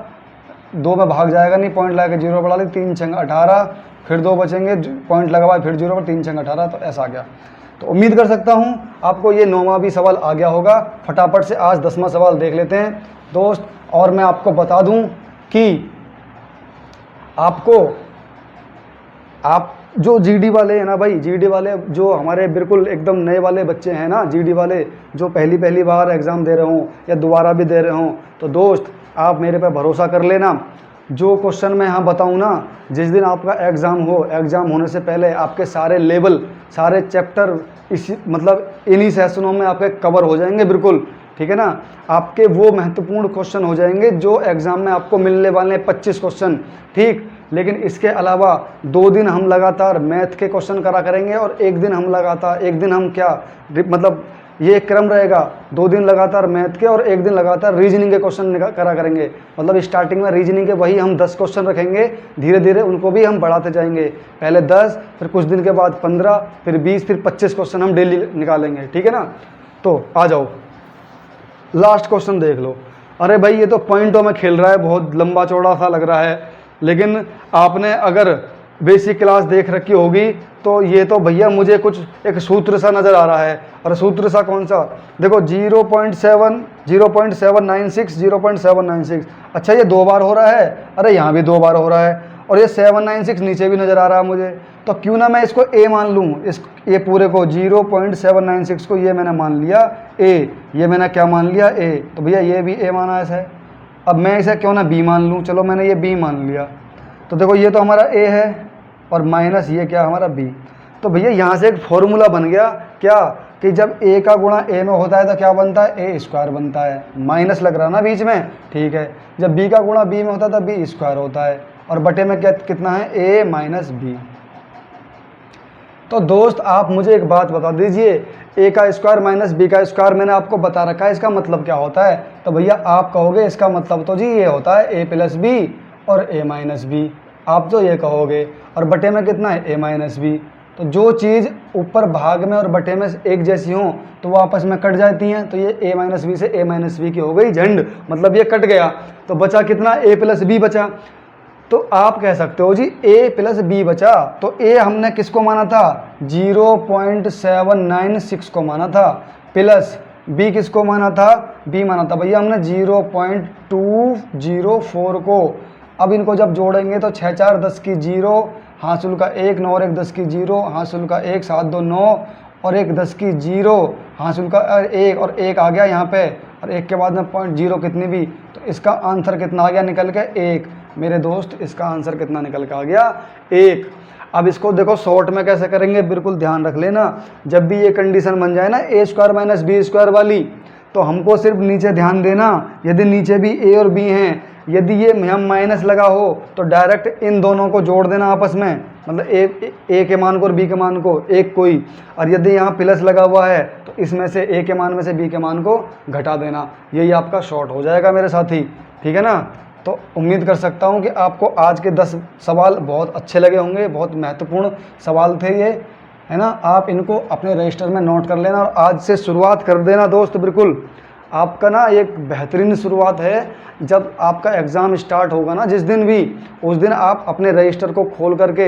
2 में भाग जाएगा नहीं, पॉइंट लगा के 0 बढ़ा ली, 3 6 18, फिर 2 बचेंगे, पॉइंट लगा हुआ फिर 0 पर 3 6 18, तो ऐसा आ गया। तो उम्मीद कर सकता हूँ आपको ये 9वां भी सवाल आ गया होगा। फटाफट से आज 10वां सवाल देख लेते हैं दोस्त। और मैं आपको बता दूं कि आप जो जीडी वाले हैं ना भाई, जीडी वाले जो हमारे बिल्कुल एकदम नए वाले बच्चे हैं ना, जीडी वाले जो पहली बार एग्ज़ाम दे रहे हों या दोबारा भी दे रहे हों, तो दोस्त आप मेरे पे भरोसा कर लेना। जो क्वेश्चन मैं यहाँ बताऊँ ना, जिस दिन आपका एग्ज़ाम हो, एग्ज़ाम होने से पहले आपके सारे लेवल, सारे चैप्टर मतलब इन्हीं सेशनों में आपके कवर हो जाएंगे बिल्कुल, ठीक है ना। आपके वो महत्वपूर्ण क्वेश्चन हो जाएंगे जो एग्ज़ाम में आपको मिलने वाले हैं, 25 क्वेश्चन, ठीक। लेकिन इसके अलावा 2 दिन हम लगातार मैथ के क्वेश्चन करा करेंगे और एक दिन हम क्या मतलब ये क्रम रहेगा, 2 दिन लगातार मैथ के और 1 दिन लगातार रीजनिंग के क्वेश्चन करा करेंगे। मतलब स्टार्टिंग में रीजनिंग के वही हम 10 क्वेश्चन रखेंगे, धीरे धीरे उनको भी हम बढ़ाते जाएंगे, पहले 10, फिर कुछ दिन के बाद 15, फिर 20, फिर 25 क्वेश्चन हम डेली निकालेंगे, ठीक है ना। तो आ जाओ, लास्ट क्वेश्चन देख लो। अरे भाई ये तो पॉइंटों में खेल रहा है, बहुत लंबा चौड़ा सा लग रहा है, लेकिन आपने अगर बेसिक क्लास देख रखी होगी तो ये तो भैया मुझे कुछ एक सूत्र सा नज़र आ रहा है। और सूत्र सा कौन सा, देखो 0.796, अच्छा ये 2 बार हो रहा है, अरे यहाँ भी 2 बार हो रहा है, और ये 796 नीचे भी नज़र आ रहा है मुझे। तो क्यों ना मैं इसको ए मान लूँ, ये पूरे को 0.796 को ये मैंने मान लिया ए, ये मैंने क्या मान लिया ए, तो भैया ये भी ए माना ऐसा है, अब मैं इसे क्यों ना बी मान लूँ, चलो मैंने ये बी मान लिया। तो देखो ये तो हमारा ए है और माइनस ये क्या हमारा बी। तो भैया यहाँ से एक फॉर्मूला बन गया क्या, कि जब ए का गुणा ए में होता है तो क्या बनता है, ए स्क्वायर बनता है। माइनस लग रहा ना बीच में, ठीक है। जब बी का गुणा बी में होता है तो बी स्क्वायर होता है, और बटे में क्या कितना है, ए माइनस बी। तो दोस्त आप मुझे एक बात बता दीजिए, ए का स्क्वायर माइनस बी का स्क्वायर मैंने आपको बता रखा है, इसका मतलब क्या होता है। तो भैया आप कहोगे इसका मतलब तो जी ये होता है ए प्लस बी और ए माइनस बी, आप तो ये कहोगे। और बटे में कितना है, ए माइनस बी। तो जो चीज़ ऊपर भाग में और बटे में एक जैसी हो तो वो आपस में कट जाती हैं। तो ये ए माइनस बी से ए माइनस बी की हो गई झंड, मतलब ये कट गया। तो बचा कितना, ए प्लस बी बचा। तो आप कह सकते हो जी a प्लस बी बचा। तो a हमने किसको माना था, 0.796 को माना था, प्लस b किसको माना था, b माना था भैया हमने 0.204 को। अब इनको जब जोड़ेंगे तो 6 4 10 की 0, हासिल का 1, 9 और 1 10 की 0, हासिल का 1, 7 2 9 और 1 10 की 0, हासिल का 1 और 1 आ गया यहाँ पे, और 1 के बाद में 0.0 कितनी भी। तो इसका आंसर कितना आ गया निकल के, 1। मेरे दोस्त इसका आंसर कितना निकल के आ गया, 1। अब इसको देखो शॉर्ट में कैसे करेंगे, बिल्कुल ध्यान रख लेना। जब भी ये कंडीशन बन जाए ना ए स्क्वायर माइनस बी स्क्वायर वाली, तो हमको सिर्फ नीचे ध्यान देना, यदि नीचे भी ए और बी हैं, यदि ये हम माइनस लगा हो तो डायरेक्ट इन दोनों को जोड़ देना आपस में, मतलब ए के मान को और बी के मान को एक कोई। और यदि यहाँ प्लस लगा हुआ है तो इसमें से ए के मान में से बी के मान को घटा देना। यही आपका शॉर्ट हो जाएगा मेरे साथी, ठीक है ना। तो उम्मीद कर सकता हूँ कि आपको आज के 10 सवाल बहुत अच्छे लगे होंगे, बहुत महत्वपूर्ण सवाल थे ये, है ना। आप इनको अपने रजिस्टर में नोट कर लेना और आज से शुरुआत कर देना दोस्त। बिल्कुल आपका ना एक बेहतरीन शुरुआत है, जब आपका एग्ज़ाम स्टार्ट होगा ना जिस दिन भी, उस दिन आप अपने रजिस्टर को खोल करके,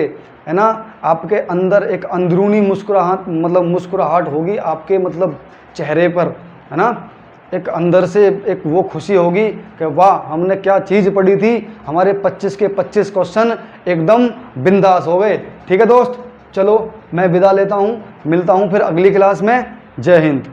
है ना, आपके अंदर एक अंदरूनी मुस्कुराहट होगी आपके मतलब चेहरे पर, है ना। एक अंदर से एक वो खुशी होगी कि वाह हमने क्या चीज़ पढ़ी थी, हमारे 25 के 25 क्वेश्चन एकदम बिंदास हो गए। ठीक है दोस्त, चलो मैं विदा लेता हूँ, मिलता हूँ फिर अगली क्लास में। जय हिंद।